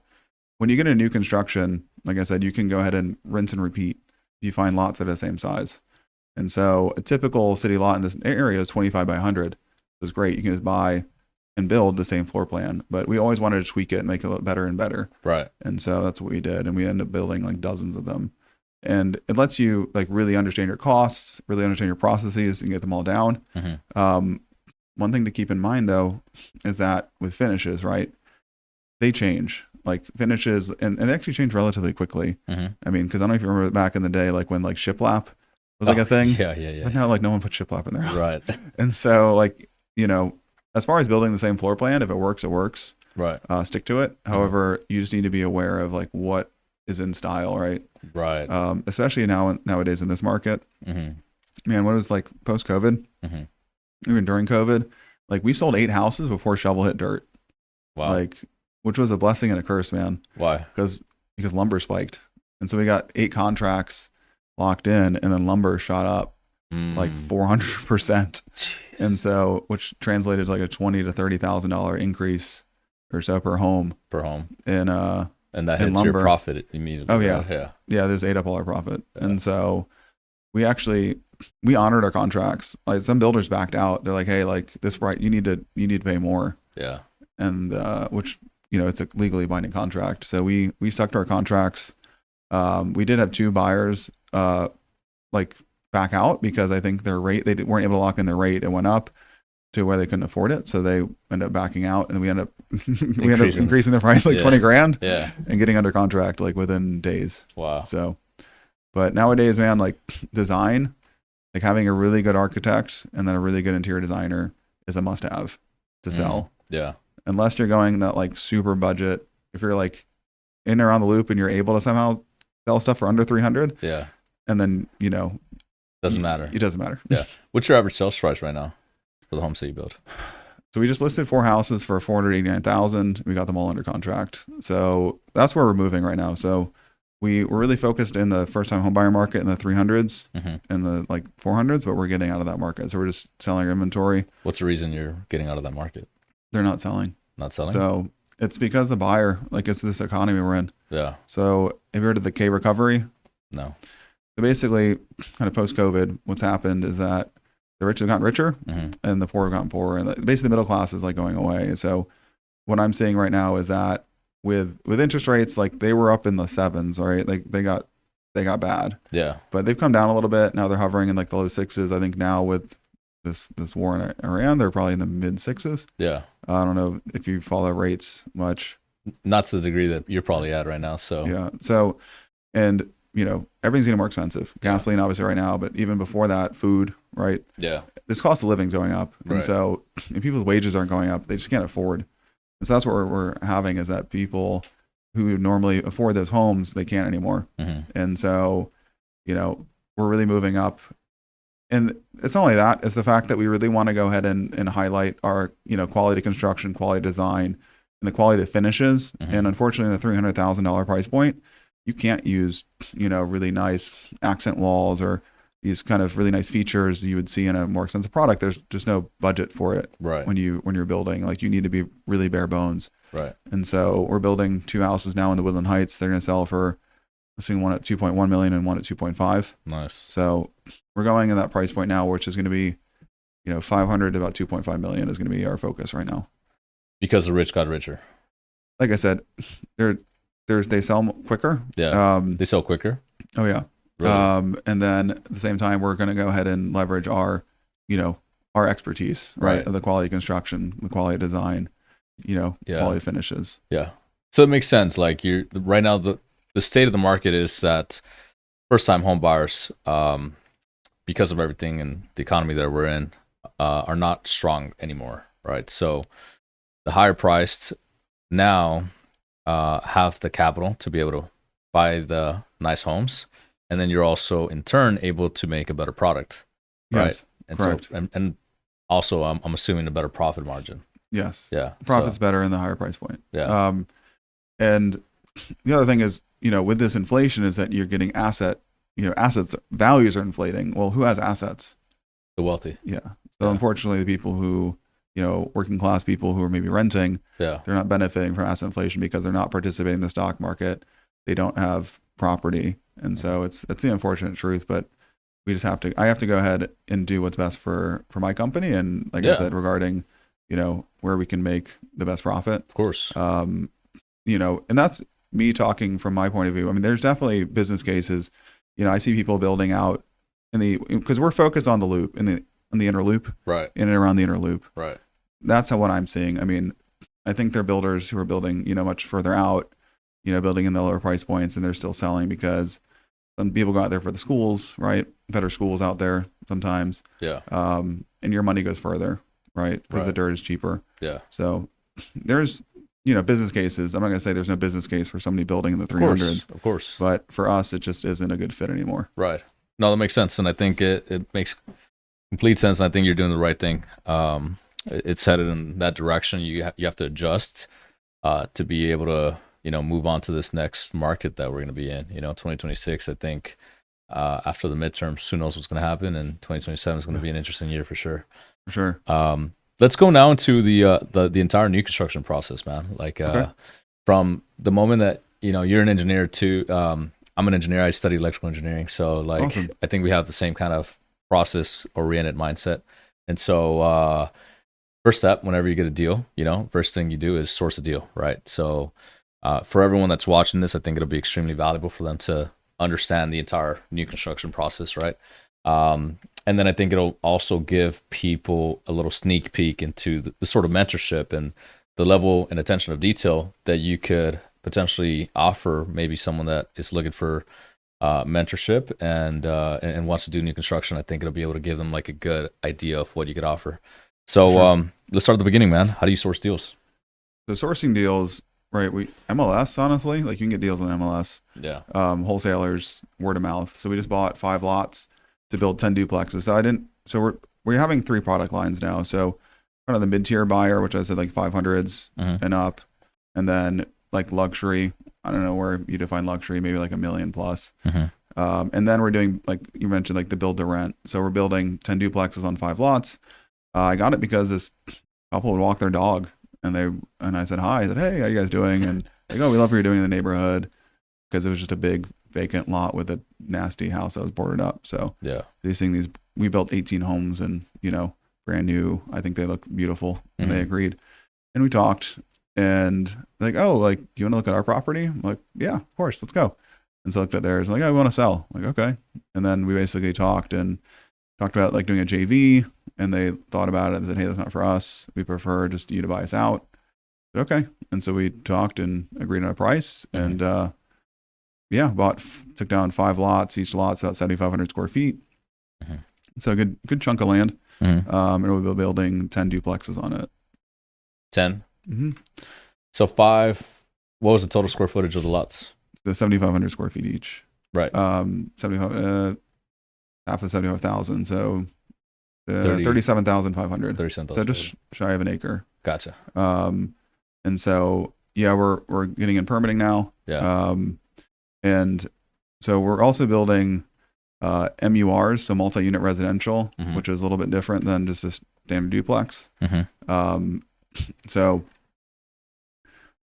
when you get into new construction, like I said, you can go ahead and rinse and repeat. You find lots that are the same size. And so a typical city lot in this area is 25 by 100. It was great. You can just buy and build the same floor plan, but we always wanted to tweak it and make it look better and better. Right. And so that's what we did. And we ended up building like dozens of them. And it lets you like really understand your costs, really understand your processes and get them all down. One thing to keep in mind though, is that with finishes, right? They change like finishes and they actually change relatively quickly. I mean, cause I don't know if you remember back in the day, like when like shiplap was like a thing. Yeah. But now like no one puts shiplap in there. Right. And so like, as far as building the same floor plan, if it works, it works. Right. Stick to it. However, you just need to be aware of like what is in style, right? Right. Especially nowadays in this market. Man, what was like post-COVID, even during COVID, like we sold 8 houses before shovel hit dirt. Wow. Like, which was a blessing and a curse, man. Why? Because lumber spiked. And so we got 8 contracts locked in and then lumber shot up like 400%. And so, which translated to like a $20,000 to $30,000 increase or so per home. And that hits lumber. your profit immediately. Oh yeah. Yeah. There's ate up all our profit. Yeah. And so we honored our contracts. Like some builders backed out. They're like, "Hey, like this price, you need to pay more." Yeah. And, which, it's a legally binding contract. So we stuck to our contracts. We did have 2 buyers, like back out because I think their rate, they weren't able to lock in their rate. It went up to where they couldn't afford it. So they ended up backing out and we ended up increasing the price like 20 grand and getting under contract like within days. Wow. So But nowadays, man, like design, like having a really good architect and then a really good interior designer is a must have to sell. Yeah. Unless you're going that like super budget, if you're like in and around the loop and you're able to somehow sell stuff for under 300, Yeah. and then, you know, Doesn't matter. It doesn't matter. Yeah. What's your average sales price right now for the homes that you build? So we just listed 4 houses for 489,000. We got them all under contract. So that's where we're moving right now. So we're really focused in the first time home buyer market in the 300s and the like 400s, but we're getting out of that market. So we're just selling our inventory. What's the reason you're getting out of that market? They're not selling. Not selling? So it's because the buyer, like it's this economy we're in. Yeah. So have you heard of the K recovery? No. So basically, kind of post-COVID, what's happened is that the rich have gotten richer and the poor have gotten poorer. And basically the middle class is like going away. So what I'm seeing right now is that with interest rates, like they were up in the 7s, right? Like they got bad. Yeah. But they've come down a little bit. Now they're hovering in like the low 6s. I think now with this war in Iran, they're probably in the mid 6s. Yeah. I don't know if you follow rates much. Not to the degree that you're probably at right now. So yeah. So, and you know, everything's getting more expensive. Gasoline, obviously, right now, but even before that, food, right? Yeah. This cost of living's going up, and so if people's wages aren't going up, they just can't afford. And so that's what we're having is that people who normally afford those homes, they can't anymore. And so, you know, we're really moving up. And it's not only that, it's the fact that we really want to go ahead and highlight our, you know, quality construction, quality design, and the quality of finishes. And unfortunately, the $300,000 price point, you can't use, you know, really nice accent walls or these kind of really nice features you would see in a more expensive product. There's just no budget for it when you're building. Like you need to be really bare bones. Right. And so we're building 2 houses now in the Woodland Heights. They're going to sell for, I've seen one at 2.1 million and one at 2.5. Nice. So we're going in that price point now, which is going to be, you know, 500 to about 2.5 million is going to be our focus right now. Because the rich got richer. Like I said, they sell quicker. Yeah. They sell quicker. Oh yeah. Really? And then at the same time, we're going to go ahead and leverage our, you know, our expertise, right? Of the quality of construction, the quality of design, you know, quality of finishes. Yeah. So it makes sense. Like you're right now, the state of the market is that first time home buyers, because of everything and the economy that we're in, are not strong anymore. Right. So the higher priced now, have the capital to be able to buy the nice homes, and then you're also in turn able to make a better product, right? Yes, and correct. So, and also I'm assuming a better profit margin. Yes. Yeah. Profit's better in the higher price point. Yeah. And the other thing is, you know, with this inflation is that you're getting assets values are inflating. Well, who has assets? The wealthy. Yeah. So unfortunately, the people who, you know, working class people who are maybe renting, they're not benefiting from asset inflation because they're not participating in the stock market. They don't have property. And so it's the unfortunate truth, but we just I have to go ahead and do what's best for my company. And like I said, regarding, you know, where we can make the best profit. Of course. You know, and that's me talking from my point of view. I mean, there's definitely business cases, you know, I see people building out because we're focused on the loop in the inner loop, right? In and around the inner loop, right? That's what I'm seeing. I mean, I think they're builders who are building, you know, much further out, you know, building in the lower price points, and they're still selling because some people go out there for the schools, right? Better schools out there sometimes. Yeah. And your money goes further, right? Because the dirt is cheaper. Yeah. So there's, you know, business cases. I'm not going to say there's no business case for somebody building in the 300s. Of course. But for us, it just isn't a good fit anymore. Right. No, that makes sense. And I think it makes complete sense. And I think you're doing the right thing. It's headed in that direction. You have to adjust to be able to, you know, move on to this next market that we're going to be in. You know, 2026, I think after the midterms, who knows what's going to happen. And 2027 is going to be an interesting year for sure. For sure. Let's go now into the entire new construction process, man. Like from the moment that, you know, you're an engineer to, I'm an engineer. I studied electrical engineering. So like, awesome. I think we have the same kind of process oriented mindset. And so first step, whenever you get a deal, you know, first thing you do is source a deal, right? So for everyone that's watching this, I think it'll be extremely valuable for them to understand the entire new construction process, right? And then I think it'll also give people a little sneak peek into the sort of mentorship and the level and attention of detail that you could potentially offer maybe someone that is looking for mentorship and wants to do new construction, I think it'll be able to give them like a good idea of what you could offer. So let's start at the beginning, man. How do you source deals? So sourcing deals, right? We MLS, honestly, like you can get deals on MLS. Yeah. Wholesalers, word of mouth. So we just bought 5 lots to build 10 duplexes. So we're having 3 product lines now. So kind of the mid-tier buyer, which I said like 500s and up, and then like luxury. I don't know where you define luxury, maybe like $1 million plus. And then we're doing, like you mentioned, like the build to rent. So we're building 10 duplexes on 5 lots. I got it because this couple would walk their dog, and I said hi. I said, hey, how you guys doing? And they go, we love what you're doing in the neighborhood, because it was just a big vacant lot with a nasty house that was boarded up. So yeah, we built 18 homes, and brand new. I think they look beautiful, and they agreed. And we talked, and like, oh, like, you want to look at our property? I'm like, yeah, of course, let's go. And so I looked at theirs, like, oh, we want to sell. I'm like, okay. And then we basically talked about like doing a JV, and they thought about it and said, hey, that's not for us. We prefer just you to buy us out. Said, okay. And so we talked and agreed on a price, and took down 5 lots. Each lot's about 7,500 square feet. So a good chunk of land. And we'll be building 10 duplexes on it. 10. So 5. What was the total square footage of the lots? The 7,500 square feet each. Right. 75, half of 75,000. So 37,500. 37,000. So just shy of an acre. Gotcha. And so we're getting in permitting now. Yeah. And so we're also building MURs, so multi-unit residential, which is a little bit different than just a standard duplex.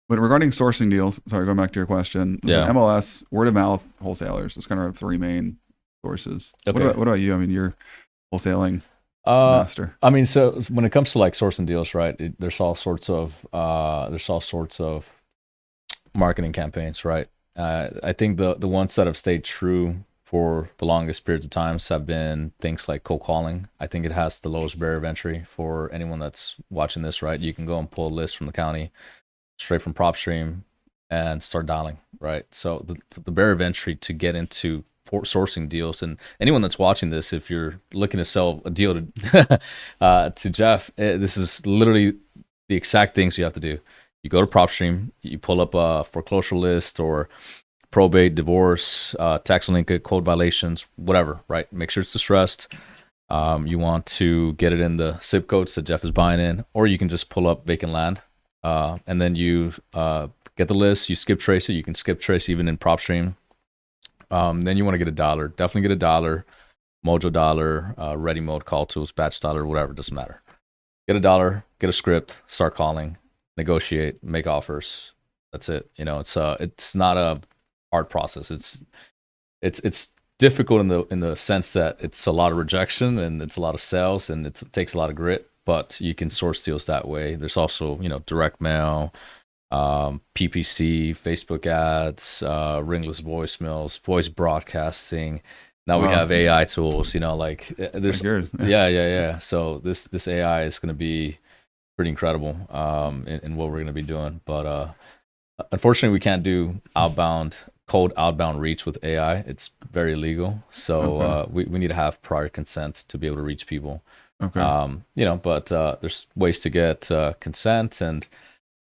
But regarding sourcing deals, sorry, going back to your question, MLS, word of mouth, wholesalers. It's kind of our 3 main sources. Okay. What about you? I mean, you're wholesaling master. I mean, so when it comes to like sourcing deals, right? There's all sorts of marketing campaigns, right? I think the ones that have stayed true for the longest periods of times have been things like cold calling. I think it has the lowest barrier of entry for anyone that's watching this, right? You can go and pull a list from the county straight from PropStream and start dialing, right? So the barrier of entry to get into sourcing deals, and anyone that's watching this, if you're looking to sell a deal to Jeff, this is literally the exact things you have to do. You go to PropStream, you pull up a foreclosure list or probate, divorce, tax delinquent, code violations, whatever, right? Make sure it's distressed. You want to get it in the zip codes that Jeff is buying in, or you can just pull up vacant land. And then you get the list, you skip trace it. You can skip trace even in PropStream. Then you want to get a dollar. Definitely get a dollar, Mojo dollar, ready mode, call tools, batch dollar, whatever, doesn't matter. Get a dollar, get a script, start calling, negotiate, make offers. That's it. It's not a hard process. It's difficult in the sense that it's a lot of rejection and it's a lot of sales and it takes a lot of grit, but you can source deals that way. There's also, direct mail, PPC, Facebook ads, ringless voicemails, voice broadcasting. Now we have AI tools, there's yeah. So this AI is going to be pretty incredible in what we're going to be doing. But unfortunately, we can't do cold outbound reach with AI. It's very illegal. So we need to have prior consent to be able to reach people. Okay. But there's ways to get consent, and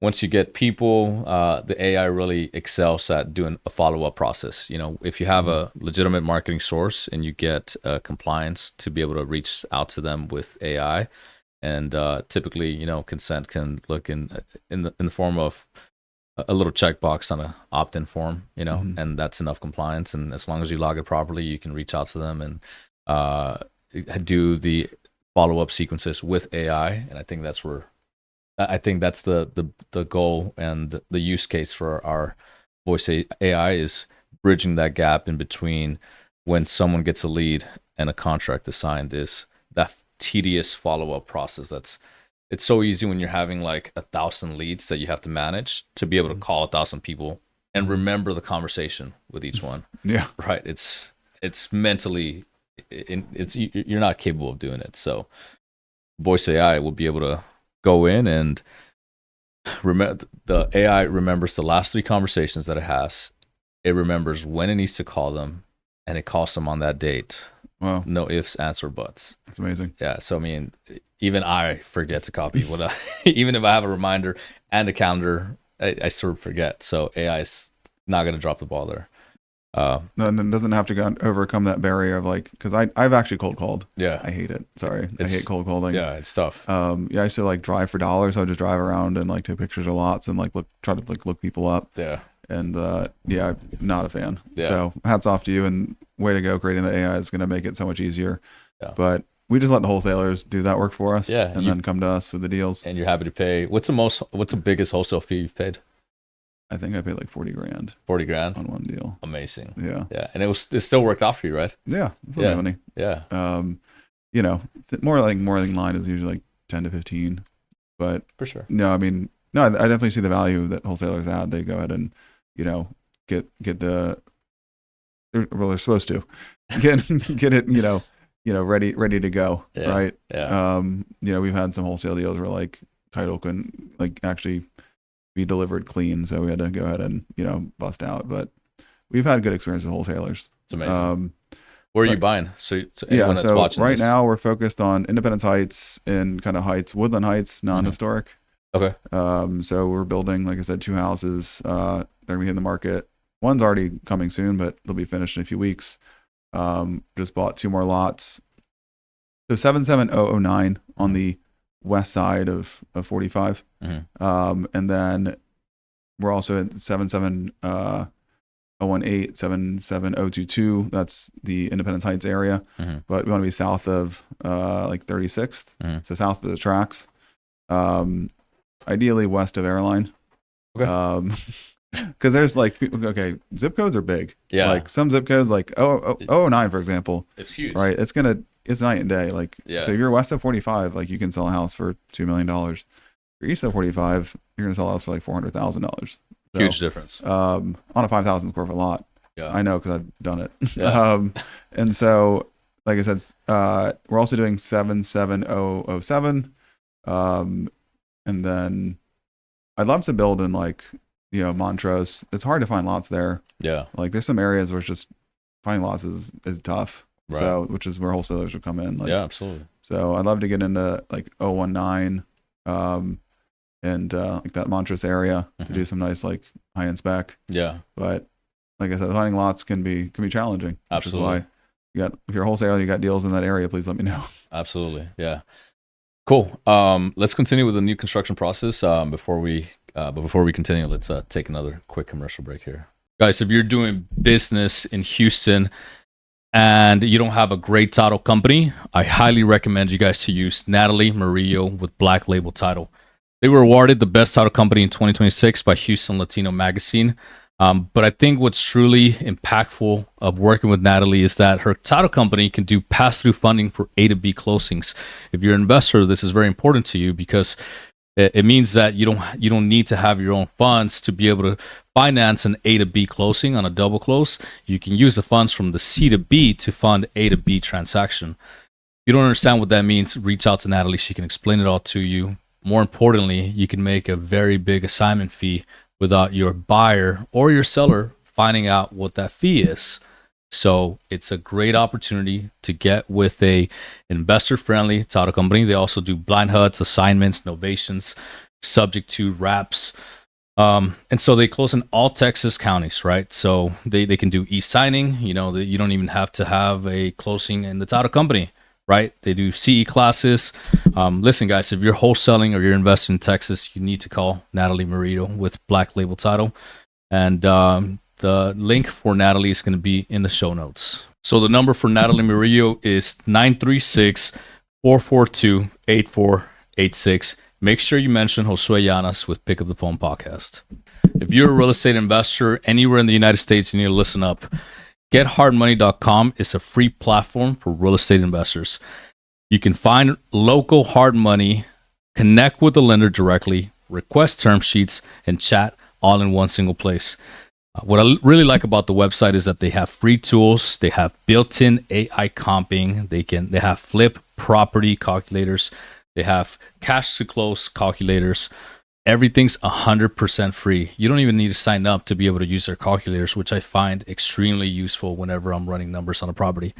once you get people, the AI really excels at doing a follow-up process. If you have a legitimate marketing source and you get compliance to be able to reach out to them with AI, and typically, consent can look in the form of a little checkbox on a opt-in form, and that's enough compliance. And as long as you log it properly, you can reach out to them and do the follow-up sequences with AI. And I think that's the goal and the use case for our voice AI is bridging that gap in between when someone gets a lead and a contract is signed, is that tedious follow-up process. It's so easy when you're having like 1,000 leads that you have to manage to be able to call 1,000 people and remember the conversation with each one. Yeah. Right. It's mentally, you're not capable of doing it. So voice AI will be able to go in and remember. The AI remembers the last 3 conversations that it has. it remembers when it needs to call them, and it calls them on that date. Wow. No ifs, ands, or buts. That's amazing. Yeah. So, I mean, even I forget to copy even if I have a reminder and a calendar, I still forget. So AI is not going to drop the ball there. No, and then doesn't have to overcome that barrier of like, because I've actually cold called. Yeah. I hate it. Sorry. I hate cold calling. Yeah, it's tough. I used to like drive for dollars. I would just drive around and like take pictures of lots and like try to like look people up. Yeah. And yeah, I'm not a fan. Yeah. So hats off to you, and way to go. Creating the AI is going to make it so much easier. Yeah. But we just let the wholesalers do that work for us. Yeah. And then come to us with the deals. And you're happy to pay. What's the biggest wholesale fee you've paid? I think I paid like 40 grand. 40 grand on one deal. Amazing. Yeah. Yeah. And it still worked out for you, right? Yeah. It's Yeah. money. Yeah. You know, more in line is usually like 10 to 15, but For sure. no, I mean, no, I definitely see the value that wholesalers add. They go ahead and, you know, get they're supposed to get it, you know, ready to go. Yeah. Right. Yeah. You know, we've had some wholesale deals where like title couldn't like actually be delivered clean. So we had to go ahead and, you know, bust out, but we've had good experience with wholesalers. It's amazing. Where are you buying? So yeah, that's so watching right this. now we're focused on Independence Heights and kind of Woodland Heights, non-historic. Okay. So we're building, like I said, 2 houses. They're gonna be in the market. One's already coming soon, but they'll be finished in a few weeks. Just bought 2 more lots. So 77009 on the west side of 45. And then we're also at 77018, 77022. That's the Independence Heights area. But we want to be south of like 36th. So south of the tracks. Ideally west of Airline. Okay. Because there's like, okay, zip codes are big. Yeah. Like some zip codes, like 009, for example. It's huge. Right. It's night and day. Like, Yeah. so if you're west of 45, like you can sell a house for $2 million. If you're east of 45, you're going to sell a house for like $400,000. So, Huge difference. on a 5,000 square foot lot. Yeah. I know, cause I've done it. Yeah. And so, like I said, we're also doing 77007. And then I'd love to build in like, you know, Montrose. It's hard to find lots there. Yeah. Like there's some areas where it's just finding lots is tough. Right. So, which is where wholesalers would come in. Like, Yeah, absolutely. so I'd love to get into like 019, and like that Montrose area to do some nice like high end spec. Yeah. But like I said, finding lots can be challenging. Absolutely. Which is why if you're a wholesaler, you got deals in that area, please let me know. Absolutely. Yeah. Cool. Let's continue with the new construction process. Before we continue, let's take another quick commercial break here. Guys, if you're doing business in Houston and you don't have a great title company, I highly recommend you guys to use Natalie Murillo with Black Label Title. They were awarded the best title company in 2026 by Houston Latino Magazine. But I think what's truly impactful of working with Natalie is that her title company can do pass-through funding for A to B closings. If you're an investor, this is very important to you because it means that you don't need to have your own funds to be able to finance an A to B closing on a double close. You can use the funds from the C to B to fund A to B transaction. If you don't understand what that means, reach out to Natalie. She can explain it all to you. More importantly, you can make a very big assignment fee without your buyer or your seller finding out what that fee is. So it's a great opportunity to get with a investor-friendly title company. They also do blind HUDs, assignments, novations, subject to wraps. And so they close in all Texas counties, right? So they can do e-signing. You know, you don't even have to have a closing in the title company, right? They do CE classes. Listen, guys, if you're wholesaling or you're investing in Texas, you need to call Natalie Murillo with Black Label Title. And the link for Natalie is going to be in the show notes. So the number for Natalie Murillo is 936-442-8486. Make sure you mention Josue Llanas with Pick Up the Phone Podcast. If you're a real estate investor anywhere in the United States, you need to listen up. GetHardMoney.com is a free platform for real estate investors. You can find local hard money, connect with the lender directly, request term sheets, and chat all in one single place. What I really like about the website is that they have free tools. They have built-in AI comping. They have flip property calculators. They have cash to close calculators. Everything's 100% free. You don't even need to sign up to be able to use their calculators, which I find extremely useful whenever I'm running numbers on a property.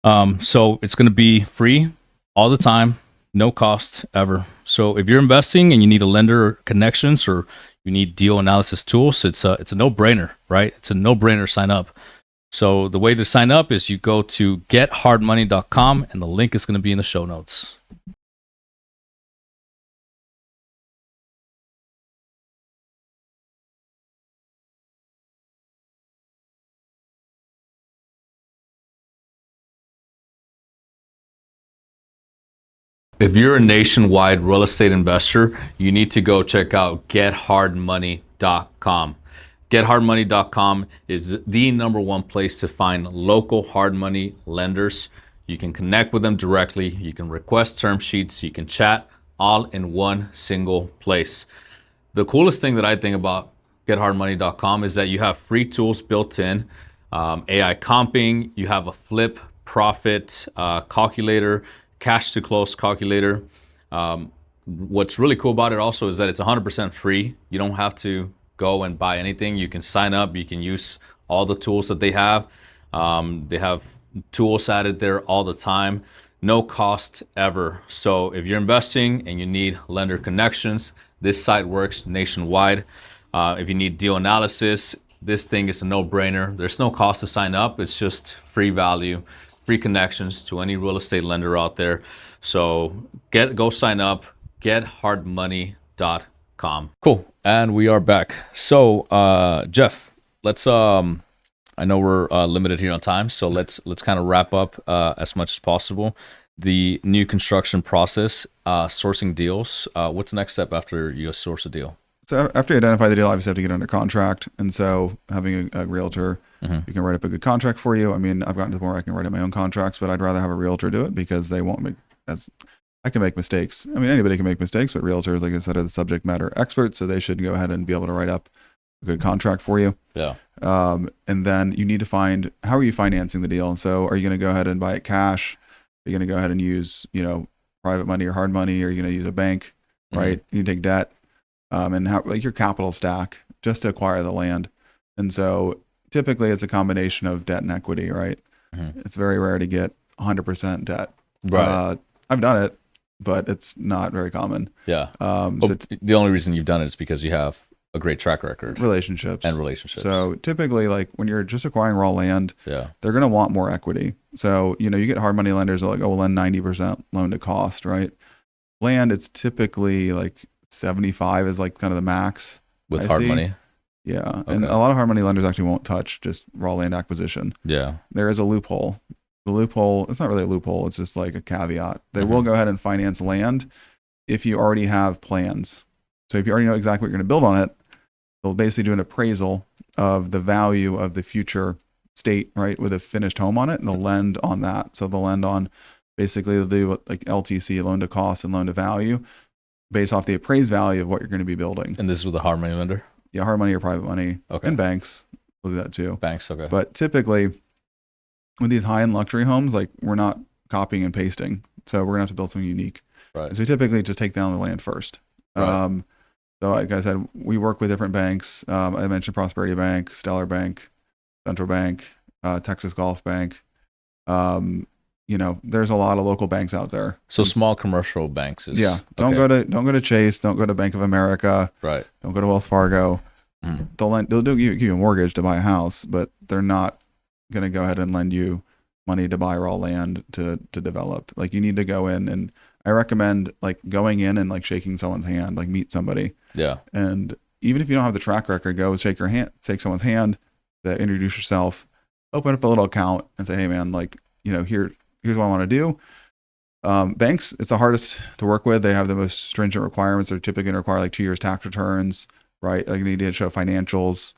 So it's going to be free all the time, no cost ever. So if you're investing and you need a lender connections or you need deal analysis tools, it's a no-brainer, right? It's a no-brainer to sign up. So the way to sign up is you go to gethardmoney.com and the link is going to be in the show notes. If you're a nationwide real estate investor, you need to go check out gethardmoney.com. Gethardmoney.com is the number one place to find local hard money lenders. You can connect with them directly. You can request term sheets. You can chat all in one single place. The coolest thing that I think about gethardmoney.com is that you have free tools built in, AI comping, you have a flip profit calculator, cash to close calculator. What's really cool about it also is that it's 100% free. You don't have to go and buy anything. You can sign up. You can use all the tools that they have. They have tools added there all the time. No cost ever. So if you're investing and you need lender connections, this site works nationwide. If you need deal analysis, this thing is a no-brainer. There's no cost to sign up. It's just free value, free connections to any real estate lender out there. So go sign up, gethardmoney.com. Cool. And we are back. So Jeff, let's I know we're limited here on time, so let's kind of wrap up as much as possible. The new construction process, sourcing deals. What's the next step after you source a deal? So after you identify the deal, obviously you have to get under contract. And so having a realtor who can write up a good contract for you. I mean, I've gotten to the point where I can write up my own contracts, but I'd rather have a realtor do it because they won't make I can make mistakes. I mean, anybody can make mistakes, but realtors, like I said, are the subject matter experts. So they should go ahead and be able to write up a good contract for you. Yeah. And then you need to find, how are you financing the deal? And so are you going to go ahead and buy it cash? Are you going to go ahead and use, private money or hard money? Or are you going to use a bank, right? You take debt. And how, like, your capital stack just to acquire the land. And so typically it's a combination of debt and equity, right? It's very rare to get 100% debt. Right. I've done it, but it's not very common. Yeah. So the only reason you've done it is because you have a great track record. Relationships. So typically, like when you're just acquiring raw land, they're going to want more equity. So, you get hard money lenders that are like, we'll lend 90% loan to cost, right? Land, it's typically like 75 is like kind of the max. With hard money? Yeah. Okay. And a lot of hard money lenders actually won't touch just raw land acquisition. Yeah. There is a loophole. The loophole, it's not really a loophole. It's just like a caveat. They will go ahead and finance land if you already have plans. So if you already know exactly what you're going to build on it, they'll basically do an appraisal of the value of the future state, right, with a finished home on it, and they'll lend on that. So they'll lend on, basically they'll do what, like LTC, loan to cost and loan to value, based off the appraised value of what you're going to be building. And this is with a hard money lender? Yeah, hard money or private money. Okay. And banks will do that too. Banks, okay. But typically, with these high-end luxury homes, like, we're not copying and pasting. So we're going to have to build something unique. Right. So we typically just take down the land first. Right. So like I said, we work with different banks. I mentioned Prosperity Bank, Stellar Bank, Central Bank, Texas Gulf Bank. There's a lot of local banks out there. So small commercial banks is Don't go to Chase. Don't go to Bank of America. Right. Don't go to Wells Fargo. They'll give you a mortgage to buy a house, but they're not going to go ahead and lend you money to buy raw land to develop. Like, you need to go in, and I recommend like going in and like shaking someone's hand, like meet somebody. Yeah. And even if you don't have the track record, go shake someone's hand, introduce yourself, open up a little account and say, hey man, like, here's what I want to do. Banks, it's the hardest to work with. They have the most stringent requirements. They're typically going to require like 2 years tax returns, right? Like, you need to show financials.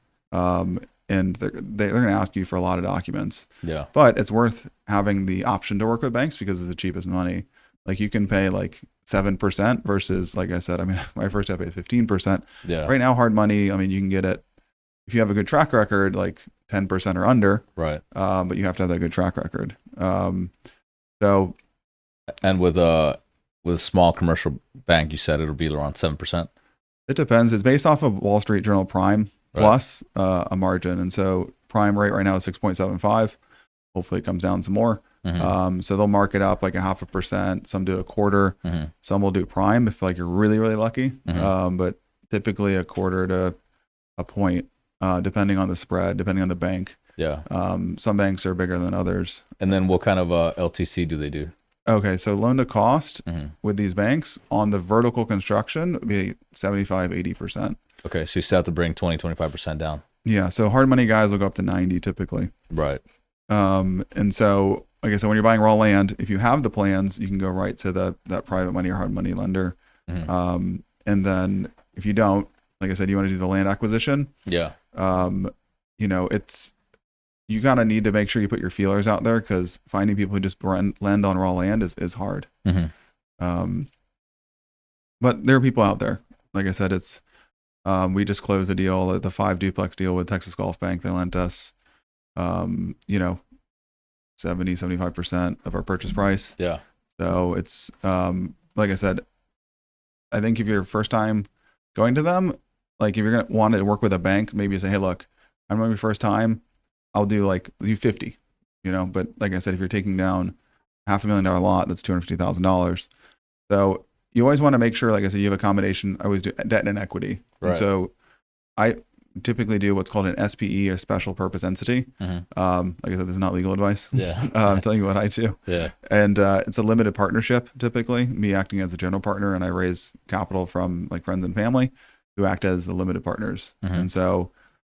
And they're going to ask you for a lot of documents. Yeah. But it's worth having the option to work with banks because it's the cheapest money. Like, you can pay like 7% versus, like I said, I mean, my first I paid 15%. Yeah. Right now, hard money, I mean, you can get it if you have a good track record, like 10% or under. Right. But you have to have that good track record. And with a small commercial bank, you said it'll be around 7%. It depends. It's based off of Wall Street Journal Prime Right. plus a margin. And so prime rate right now is 6.75. Hopefully it comes down some more. So they'll mark it up like 0.5%. Some do a quarter. Some will do prime if like you're really, really lucky. But typically a quarter to a point, depending on the spread, depending on the bank. Yeah. Some banks are bigger than others. And then what kind of LTC do they do? Okay, so loan to cost with these banks on the vertical construction would be 75-80%. Okay, so you still have to bring 20-25% down. Yeah, so hard money guys will go up to 90 typically. Right. And so, like I said, when you're buying raw land, if you have the plans, you can go right to that private money or hard money lender. And then if you don't, like I said, you want to do the land acquisition. Yeah. You know, you kind of need to make sure you put your feelers out there, because finding people who just lend on raw land is hard. But there are people out there. Like I said, we just closed a deal, the 5 duplex deal with Texas Gulf Bank. They lent us, 70-75% of our purchase price. Yeah. So it's, like I said, I think if you're first time going to them, like if you're going to want to work with a bank, maybe you say, hey, look, I'm going to be first time. I'll do 50, but like I said, if you're taking down $500,000 lot, that's $250,000. So you always want to make sure, like I said, you have a combination. I always do debt and equity. Right. And so I typically do what's called an SPE, or special purpose entity. Like I said, this is not legal advice. Yeah. I'm telling you what I do. Yeah. And it's a limited partnership, typically, me acting as a general partner, and I raise capital from like friends and family who act as the limited partners. And so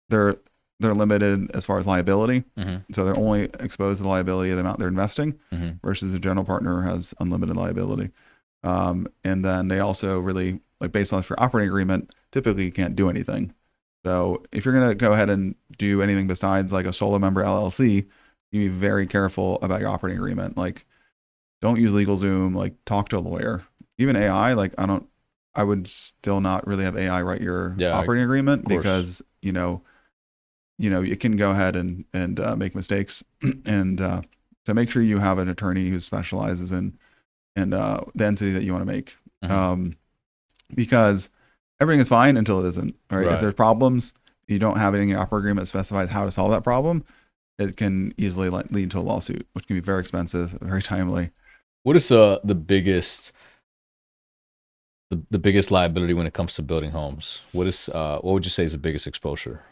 they're limited as far as liability. So they're only exposed to the liability of the amount they're investing, versus the general partner has unlimited liability. And then they also really, like, based on your operating agreement, typically you can't do anything. So if you're going to go ahead and do anything besides like a solo member LLC, you be very careful about your operating agreement. Like, don't use LegalZoom, like talk to a lawyer. Even AI, like I would still not really have AI write your operating agreement, because, you can go ahead and make mistakes. And so make sure you have an attorney who specializes in the entity that you want to make. Because everything is fine until it isn't. Right? If there's problems, you don't have anything in your operating agreement that specifies how to solve that problem, it can easily lead to a lawsuit, which can be very expensive, very timely. What is the biggest liability when it comes to building homes? What would you say is the biggest exposure?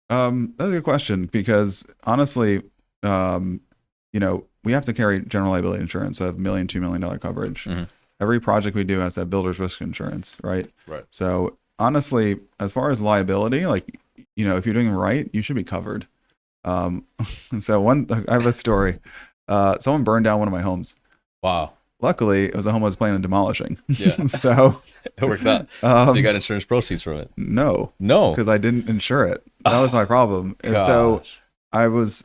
That's a good question, because honestly, we have to carry general liability insurance. So I have $1 million, $2 million coverage. Every project we do has that builder's risk insurance, right? Right. So honestly, as far as liability, like, if you're doing it right, you should be covered. So I have a story. Someone burned down one of my homes. Wow. Luckily, it was a home I was planning on demolishing. Yeah. So it worked out. So you got insurance proceeds from it? No, because I didn't insure it. That was my problem. And so I was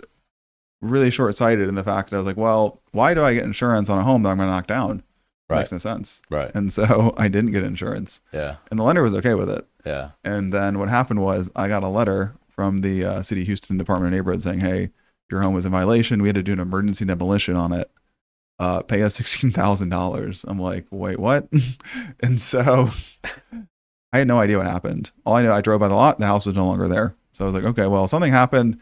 really short-sighted in the fact that I was like, well, why do I get insurance on a home that I'm going to knock down? Right. Makes no sense. Right. And so I didn't get insurance. Yeah. And the lender was okay with it. Yeah. And then what happened was I got a letter from the City of Houston Department of Neighborhood saying, hey, your home was in violation. We had to do an emergency demolition on it. Pay us $16,000. I'm like, wait, what? And so I had no idea what happened. All I know, I drove by the lot, the house was no longer there. So I was like, okay, well, something happened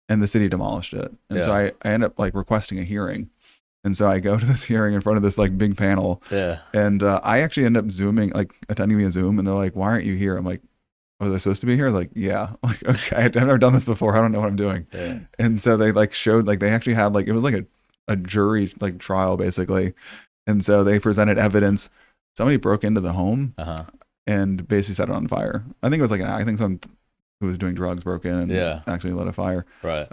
and the city demolished it. And so I ended up like requesting a hearing. And so I go to this hearing in front of this like big panel. Yeah. And I actually end up Zooming, like attending via Zoom. And they're like, why aren't you here? I'm like, was I supposed to be here? Like, yeah. Like, okay, I've never done this before. I don't know what I'm doing. Yeah. And so they like showed, like they actually had like, it was like a jury like trial basically. And so they presented evidence. Somebody broke into the home and basically set it on fire. I think it was like, I think someone who was doing drugs broke in and actually lit a fire. Right.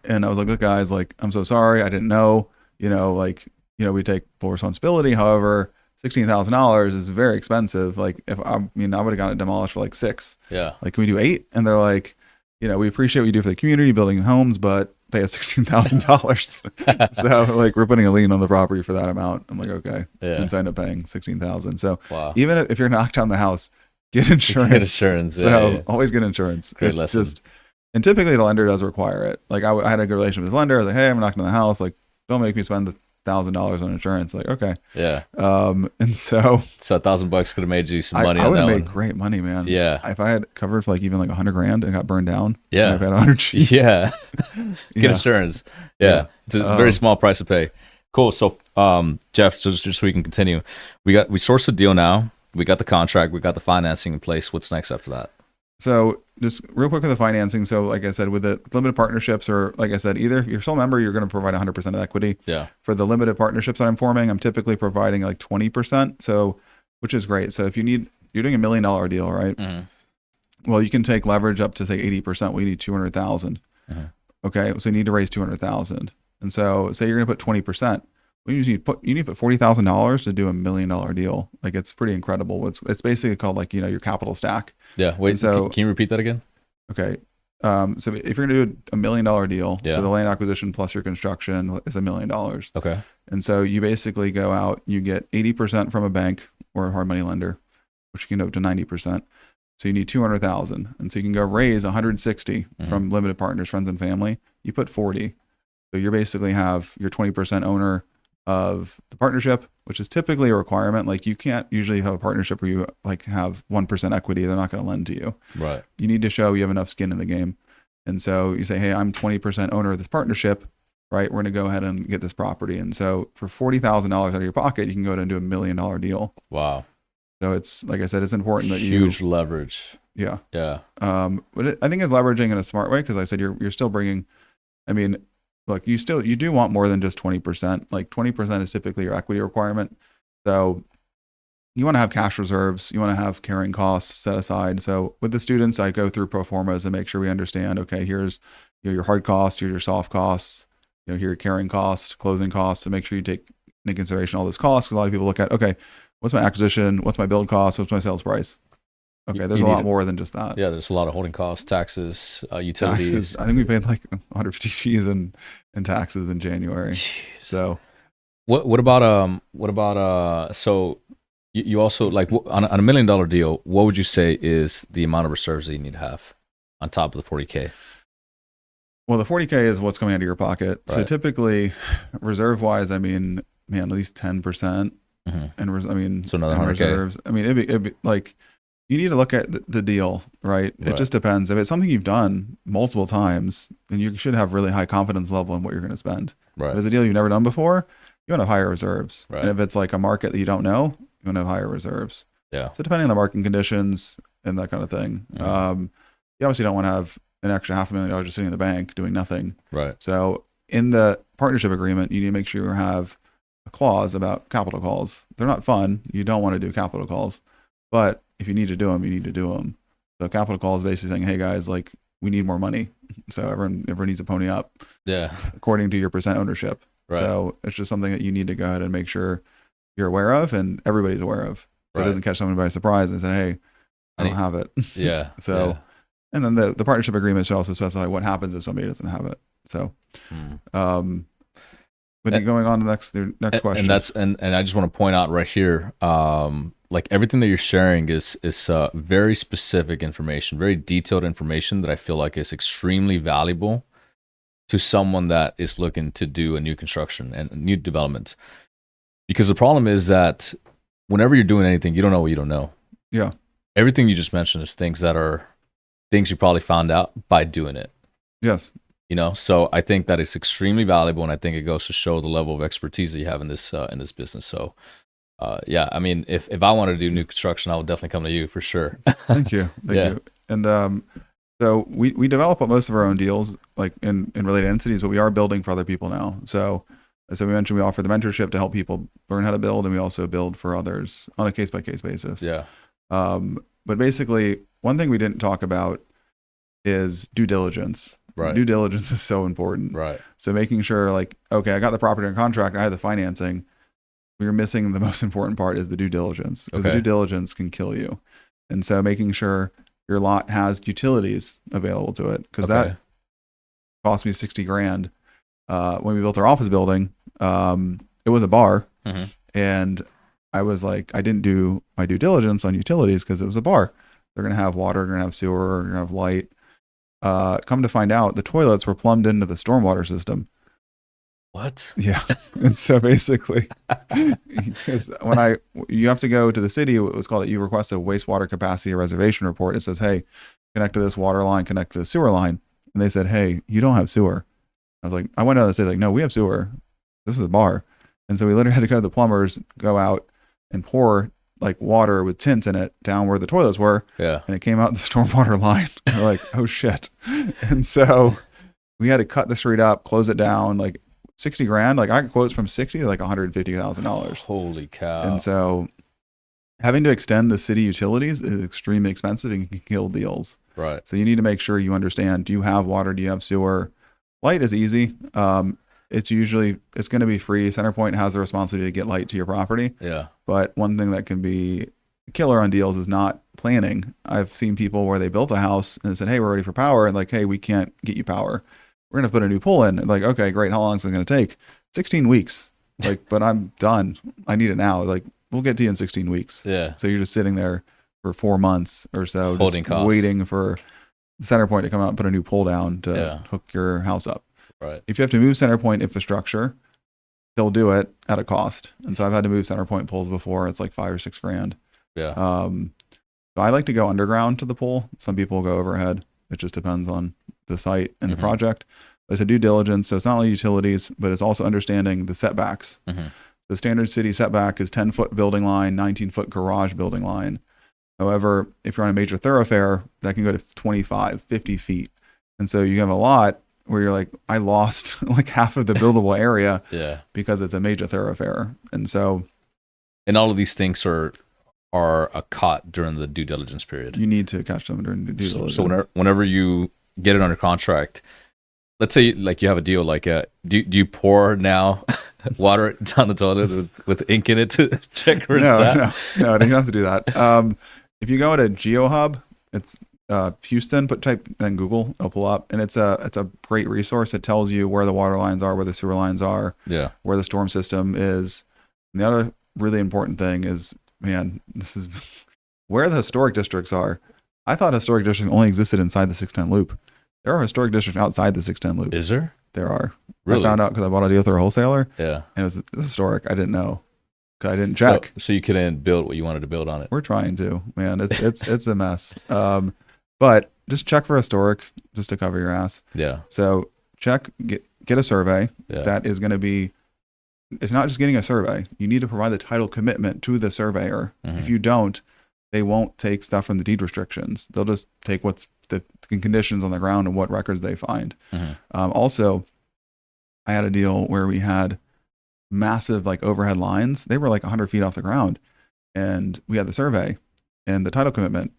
And I was like, look guys, like, I'm so sorry. I didn't know, we take full responsibility. However, $16,000 is very expensive. Like I would have gotten it demolished for like 6. Yeah. Like, can we do 8? And they're like, we appreciate what you do for the community, building homes, but pay us $16,000. So like we're putting a lien on the property for that amount. I'm like, okay. Yeah. And so I end up paying $16,000. So even if you're knocked down the house, get insurance. Get insurance. So always get insurance. Great lesson. And typically the lender does require it. Like I had a good relationship with the lender. I was like, hey, I'm knocking on the house. Like, don't make me spend $1,000 on insurance. Like, okay. Yeah. And so $1,000 could have made you some money. I on would that have made one. great money, man. Yeah. If I had covered for like even like $100,000 and got burned down. Yeah. I've had 100 G's. Yeah. Get Yeah. insurance. Yeah. It's a very small price to pay. Cool. So, Jeff, just so we can continue, we sourced the deal now. We got the contract. We got the financing in place. What's next after that? So just real quick with the financing. So like I said, with the limited partnerships, or like I said, either if you're sole member, you're going to provide 100% of equity. Yeah. For the limited partnerships that I'm forming, I'm typically providing like 20%. So, which is great. So if you're doing $1 million deal, right? Mm-hmm. Well, you can take leverage up to say 80%. We need 200,000. Mm-hmm. Okay. So you need to raise 200,000. And so say you're going to put 20%. Well, you need to put $40,000 to do $1 million deal. Like, it's pretty incredible. It's basically called like, your capital stack. Yeah. Wait, so can you repeat that again? Okay. So if you're going to do $1 million deal, Yeah. so the land acquisition plus your construction is $1 million. Okay. And so you basically go out, you get 80% from a bank or a hard money lender, which you can go up to 90%. So you need 200,000. And so you can go raise 160 from limited partners, friends and family. You put 40. So you basically have your 20% owner of the partnership, which is typically a requirement. Like, you can't usually have a partnership where you like have 1% equity. They're not going to lend to you. Right. You need to show you have enough skin in the game. And so you say, hey, I'm 20% owner of this partnership, right? We're going to go ahead and get this property. And so for $40,000 out of your pocket, you can go ahead and do $1 million deal. Wow. So it's, like I said, it's important that huge leverage. Yeah. Yeah. But I think it's leveraging in a smart way. Cause I said, you're still bringing, I mean, look, you do want more than just 20%. Like 20% is typically your equity requirement. So you want to have cash reserves. You want to have carrying costs set aside. So with the students, I go through pro formas and make sure we understand, okay, here's your hard cost, here's your soft costs, here your carrying cost, closing costs, to make sure you take into consideration all those costs. 'Cause a lot of people look at, okay, what's my acquisition? What's my build cost? What's my sales price? Okay, there's a lot more than just that. Yeah, there's a lot of holding costs, taxes, utilities. Taxes. I think we paid like 150 G's in taxes in January. Jeez. So what about so you also, like, on a $1 million deal, what would you say is the amount of reserves that you need to have on top of the 40K? Well, the 40K is what's coming out of your pocket. Right. So typically, reserve wise, I mean, man, at least 10%. And so another 100K. Reserves. I mean, it'd be like, you need to look at the deal, right? It just depends. If it's something you've done multiple times, then you should have really high confidence level in what you're going to spend. Right. If it's a deal you've never done before, you want to have higher reserves. Right. And if it's like a market that you don't know, you want to have higher reserves. Yeah. So depending on the market conditions and that kind of thing, you obviously don't want to have an extra $500,000 just sitting in the bank doing nothing. Right. So in the partnership agreement, you need to make sure you have a clause about capital calls. They're not fun. You don't want to do capital calls, but if you need to do them, you need to do them. So capital call is basically saying, hey guys, like, we need more money. So everyone needs to pony up. Yeah. According to your percent ownership. Right. So it's just something that you need to go ahead and make sure you're aware of and everybody's aware of. So it doesn't catch someone by surprise and say, hey, I don't have it. Yeah. So, and then the partnership agreement should also specify what happens if somebody doesn't have it. So, but going on to the next question. And I just want to point out right here, like, everything that you're sharing is very specific information, very detailed information that I feel like is extremely valuable to someone that is looking to do a new construction and a new development. Because the problem is that whenever you're doing anything, you don't know what you don't know. Yeah. Everything you just mentioned is things you probably found out by doing it. Yes. So I think that it's extremely valuable, and I think it goes to show the level of expertise that you have in this business. So, yeah, I mean, if I wanted to do new construction, I would definitely come to you for sure. Thank you. Thank you. And so we develop most of our own deals, like in related entities, but we are building for other people now. So as we mentioned, we offer the mentorship to help people learn how to build, and we also build for others on a case-by-case basis. Yeah. But basically, one thing we didn't talk about is due diligence. Right. Due diligence is so important. Right. So making sure, like, okay, I got the property under contract, I have the financing. We're missing the most important part is the due diligence. Because the due diligence can kill you. And so making sure your lot has utilities available to it, because that cost me $60,000 when we built our office building. It was a bar, and I was like, I didn't do my due diligence on utilities because it was a bar. They're gonna have water, they're gonna have sewer, they're gonna have light. Come to find out, the toilets were plumbed into the stormwater system. What? Yeah. And so basically, because you have to go to the city, it was called, you request a wastewater capacity reservation report. It says, hey, connect to this water line, connect to the sewer line. And they said, hey, you don't have sewer. I was like, I went out and said, like, no, we have sewer. This is a bar. And so we literally had to go to the plumbers, go out and pour like water with tint in it down where the toilets were. Yeah. And it came out the stormwater line. We're like, oh shit. And so we had to cut the street up, close it down, like 60 grand. Like I got quotes from 60 to like $150,000. Holy cow. And so having to extend the city utilities is extremely expensive and can kill deals. Right. So you need to make sure you understand, do you have water? Do you have sewer? Light is easy. It's going to be free. CenterPoint has the responsibility to get light to your property. Yeah. But one thing that can be a killer on deals is not planning. I've seen people where they built a house and said, hey, we're ready for power. And like, hey, we can't get you power. We're going to put a new pool in. And like, okay, great. How long is it going to take? 16 weeks. Like, but I'm done. I need it now. Like, we'll get to you in 16 weeks. Yeah. So you're just sitting there for 4 months or so, Holding just costs. waiting for CenterPoint to come out and put a new pole down to hook your house up. Right. If you have to move CenterPoint infrastructure, they'll do it at a cost. And so I've had to move CenterPoint poles before. It's like $5 or $6 grand. Yeah. So I like to go underground to the pole. Some people go overhead. It just depends on the site and the project. But it's a due diligence. So it's not only utilities, but it's also understanding the setbacks. The standard city setback is 10-foot building line, 19-foot garage building line. However, if you're on a major thoroughfare, that can go to 25, 50 feet. And so you have a lot where you're like, I lost like half of the buildable area because it's a major thoroughfare. And so, and all of these things are caught during the due diligence period. You need to catch them during the due diligence. So whenever you get it under contract, let's say like you have a deal like do you pour now water down the toilet with ink in it to check where it's at? No, you don't have to do that. If you go to GeoHub, it's Houston, type then Google, it'll pull up, and it's a great resource. It tells you where the water lines are, where the sewer lines are, where the storm system is. And the other really important thing is, man, this is where the historic districts are. I thought historic districts only existed inside the 610 loop. There are historic districts outside the 610 loop. Is there? There are. Really? I found out because I bought a deal through a wholesaler. Yeah. And it was historic. I didn't know because I didn't check. So you couldn't build what you wanted to build on it. We're trying to, man. It's a mess. But just check for historic just to cover your ass. Yeah. So get a survey that is going to be. It's not just getting a survey. You need to provide the title commitment to the surveyor. If you don't, they won't take stuff from the deed restrictions. They'll just take what's the conditions on the ground and what records they find. Also, I had a deal where we had massive like overhead lines. They were like 100 feet off the ground, and we had the survey and the title commitment,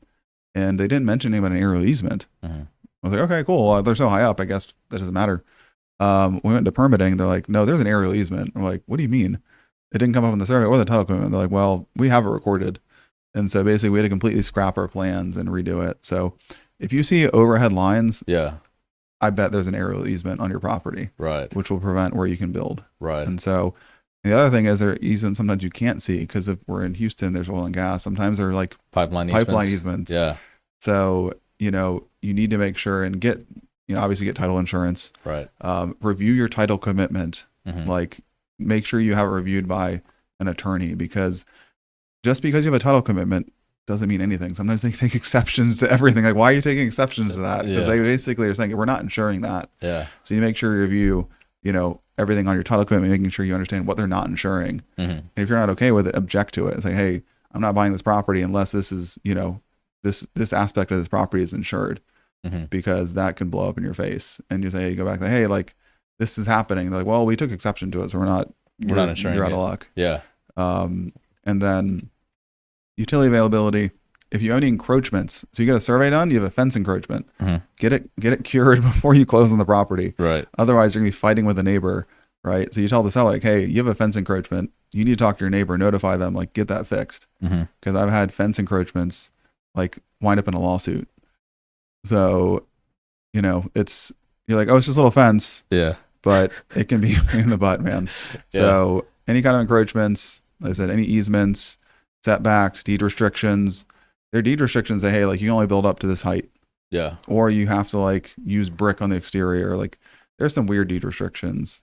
and they didn't mention anything about an aerial easement. I was like, okay, cool. They're so high up, I guess that doesn't matter. We went to permitting. They're like, no, there's an aerial easement. I'm like, what do you mean? It didn't come up in the survey or the title commitment. They're like, well, we have it recorded. And so basically we had to completely scrap our plans and redo it. So if you see overhead lines, I bet there's an aerial easement on your property, right? Which will prevent where you can build, right? And so the other thing is there are easements sometimes you can't see because if we're in Houston, there's oil and gas. Sometimes they're like pipeline easements. Yeah. So you need to make sure and get obviously get title insurance, right? Review your title commitment, like make sure you have it reviewed by an attorney because just because you have a title commitment doesn't mean anything. Sometimes they take exceptions to everything. Like, why are you taking exceptions to that? Because they basically are saying, we're not insuring that. Yeah. So you make sure you review, everything on your title commitment, making sure you understand what they're not insuring. And if you're not okay with it, object to it. It's like, hey, I'm not buying this property unless this is, this aspect of this property is insured because that can blow up in your face. And you say, you go back, hey, like this is happening. They're like, well, we took exception to it. So we're not insuring You're out of luck. Yeah. And then utility availability. If you own any encroachments, so you get a survey done, you have a fence encroachment. Get it cured before you close on the property. Right. Otherwise, you're gonna be fighting with a neighbor, right? So you tell the seller, like, hey, you have a fence encroachment. You need to talk to your neighbor, notify them, like, get that fixed. Because I've had fence encroachments like wind up in a lawsuit. So, it's you're like, oh, it's just a little fence. Yeah. But it can be a pain in the butt, man. So any kind of encroachments, like I said, any easements, setbacks, deed restrictions. Their deed restrictions say, hey, like you can only build up to this height. Yeah. Or you have to like use brick on the exterior. Like there's some weird deed restrictions.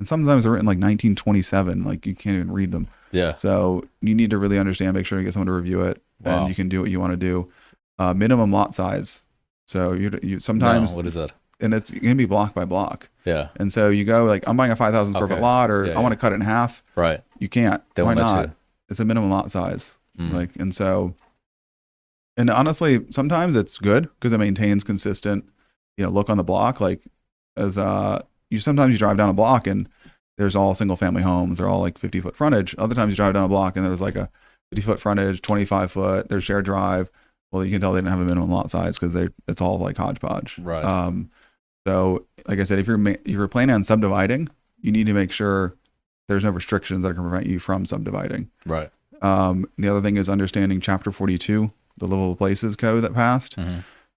and sometimes they're written like 1927, like you can't even read them. Yeah. So you need to really understand, make sure you get someone to review it, Wow. and you can do what you want to do. Minimum lot size. So you sometimes, No, what is that? and it's going to be block by block. Yeah. And so you go like, I'm buying a 5,000 square foot Okay. lot, or Yeah, I want to cut it in half. Right. You can't. They Why won't let not? you. It's a minimum lot size. Mm. Like, and so, and honestly, sometimes it's good because it maintains consistent, look on the block. Like as sometimes you drive down a block and there's all single family homes. They're all like 50-foot frontage. Other times you drive down a block and there's like a 50-foot frontage, 25-foot, there's shared drive. Well, you can tell they didn't have a minimum lot size because it's all like hodgepodge. Right. So like I said, if you're planning on subdividing, you need to make sure there's no restrictions that can prevent you from subdividing. Right. The other thing is understanding Chapter 42, the livable places code that passed,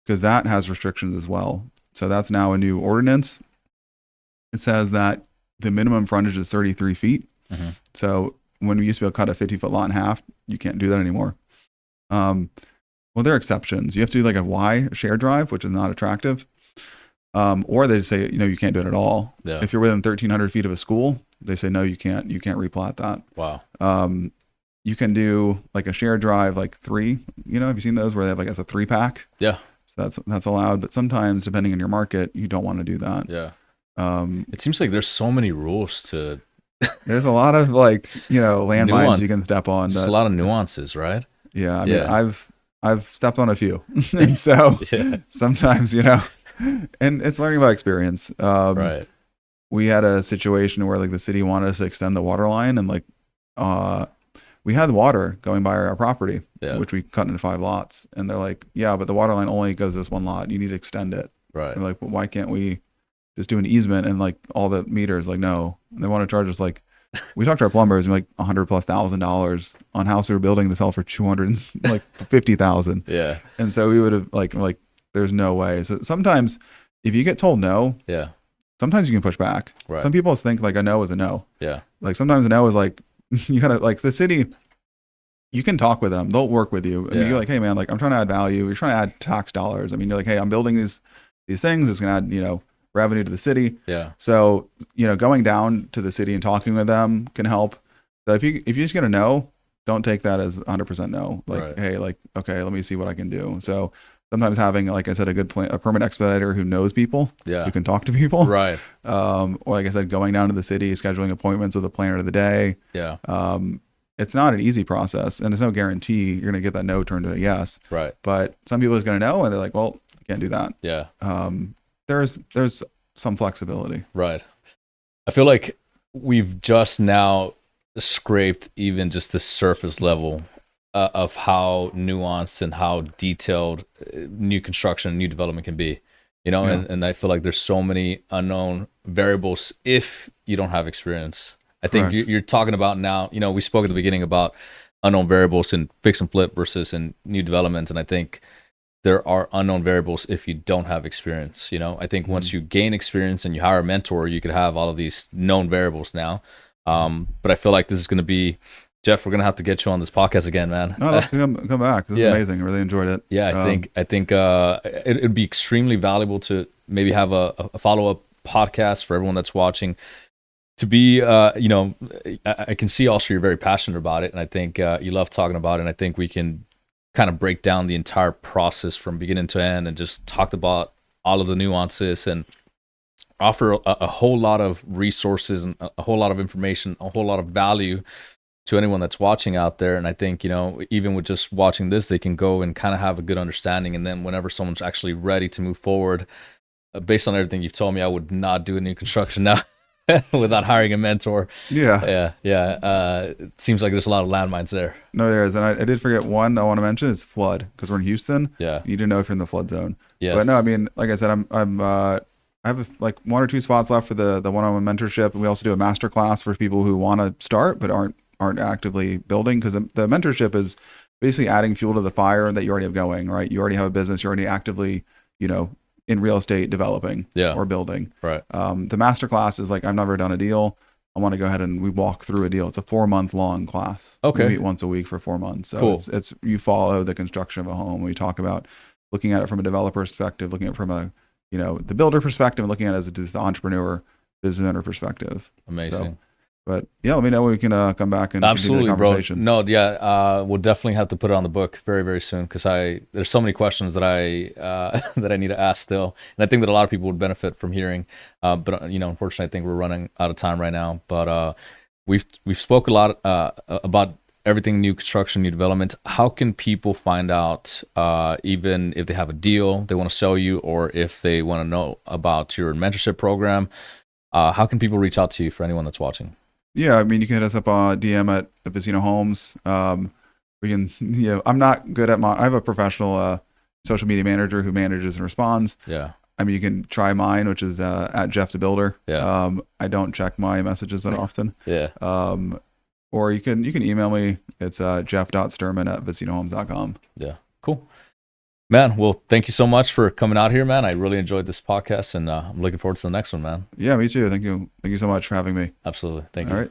because that has restrictions as well. So that's now a new ordinance. It says that the minimum frontage is 33 feet. So when we used to be able to cut a 50-foot lot in half, you can't do that anymore. Well, there are exceptions. You have to do like a Y, a shared drive, which is not attractive. Or they say, you can't do it at all. Yeah. If you're within 1,300 feet of a school, they say, no, you can't replat that. Wow. You can do like a shared drive, like 3, have you seen those where they have like as a 3-pack? Yeah. So that's allowed. But sometimes depending on your market, you don't want to do that. Yeah. It seems like there's so many rules to. There's a lot of like, landmines you can step on. There's a lot of nuances, right? Yeah. I mean, I've stepped on a few. And so sometimes, and it's learning by experience. Right. We had a situation where like the city wanted us to extend the water line, and like, we had water going by our property, which we cut into 5 lots. And they're like, yeah, but the water line only goes this one lot. You need to extend it. Right. We're like, well, why can't we just do an easement? And like all the meters, like, no. And they want to charge us like, we talked to our plumbers, and like $100,000+ on house we were building to sell for $250,000. Yeah. And so we would have like, there's no way. So sometimes if you get told no, sometimes you can push back. Right. Some people think like a no is a no. Yeah. Like sometimes a no is like, you gotta, like the city, you can talk with them. They'll work with you. I mean, you're like, hey man, like I'm trying to add value. You're trying to add tax dollars. I mean, you're like, hey, I'm building these things. It's going to add, revenue to the city. Yeah. So, going down to the city and talking with them can help. So if you just get a no, don't take that as 100% no. Like, hey, like, okay, let me see what I can do. So sometimes having, like I said, a permit expediter who knows people, who can talk to people. Right. Or like I said, going down to the city, scheduling appointments with the planner of the day. Yeah. It's not an easy process, and there's no guarantee you're going to get that no turned to a yes. Right. But some people are going to know, and they're like, well, I can't do that. Yeah. There's some flexibility. Right. I feel like we've just now scraped even just the surface level of how nuanced and how detailed new construction, new development can be, and I feel like there's so many unknown variables if you don't have experience. I think you're talking about now, we spoke at the beginning about unknown variables in fix and flip versus in new developments. And I think there are unknown variables if you don't have experience. I think once you gain experience and you hire a mentor, you could have all of these known variables now. But I feel like this is going to be, Jeff, we're going to have to get you on this podcast again, man. No, let's come back. This is amazing. I really enjoyed it. Yeah, I think it'd be extremely valuable to maybe have a follow-up podcast for everyone that's watching. To be, I can see also you're very passionate about it, and I think you love talking about it, and I think we can kind of break down the entire process from beginning to end and just talk about all of the nuances and offer a whole lot of resources and a whole lot of information, a whole lot of value to anyone that's watching out there. And I think, even with just watching this, they can go and kind of have a good understanding. And then whenever someone's actually ready to move forward, based on everything you've told me, I would not do a new construction now. Without hiring a mentor. Yeah. It seems like there's a lot of landmines there. No, there is. And I did forget one I want to mention is flood, because we're in Houston. Yeah. You need to know if you're in the flood zone. Yes. But no, I mean, like I said, I have like 1 or 2 spots left for the one-on-one mentorship. And we also do a master class for people who want to start, but aren't actively building, because the mentorship is basically adding fuel to the fire that you already have going, right? You already have a business. You're already actively, in real estate developing or building. Right. The master class is like, I've never done a deal. I want to go ahead and we walk through a deal. It's a 4-month long class. Okay. We meet once a week for 4 months. So cool. it's you follow the construction of a home. We talk about looking at it from a developer perspective, looking at it from a, the builder perspective, and looking at it as the entrepreneur business owner perspective. Amazing. So, but yeah, let me know when we can come back and Absolutely, continue the conversation. bro. No, yeah, we'll definitely have to put it on the book very, very soon because there's so many questions that I that I need to ask still, and I think that a lot of people would benefit from hearing. But unfortunately, I think we're running out of time right now. But we've spoke a lot about everything new construction, new development. How can people find out, even if they have a deal they want to sell you, or if they want to know about your mentorship program? How can people reach out to you for anyone that's watching? Yeah, I mean, you can hit us up on DM at Vecino Homes. We can, I'm not good I have a professional social media manager who manages and responds. Yeah. I mean, you can try mine, which is at Jeff the Builder. Yeah. I don't check my messages that often. Yeah. Or you can email me. It's jeff.sturman@vecinohomes.com. Yeah. Cool. Man, well, thank you so much for coming out here, man. I really enjoyed this podcast, and I'm looking forward to the next one, man. Yeah, me too. Thank you. Thank you so much for having me. Absolutely. Thank you. All right.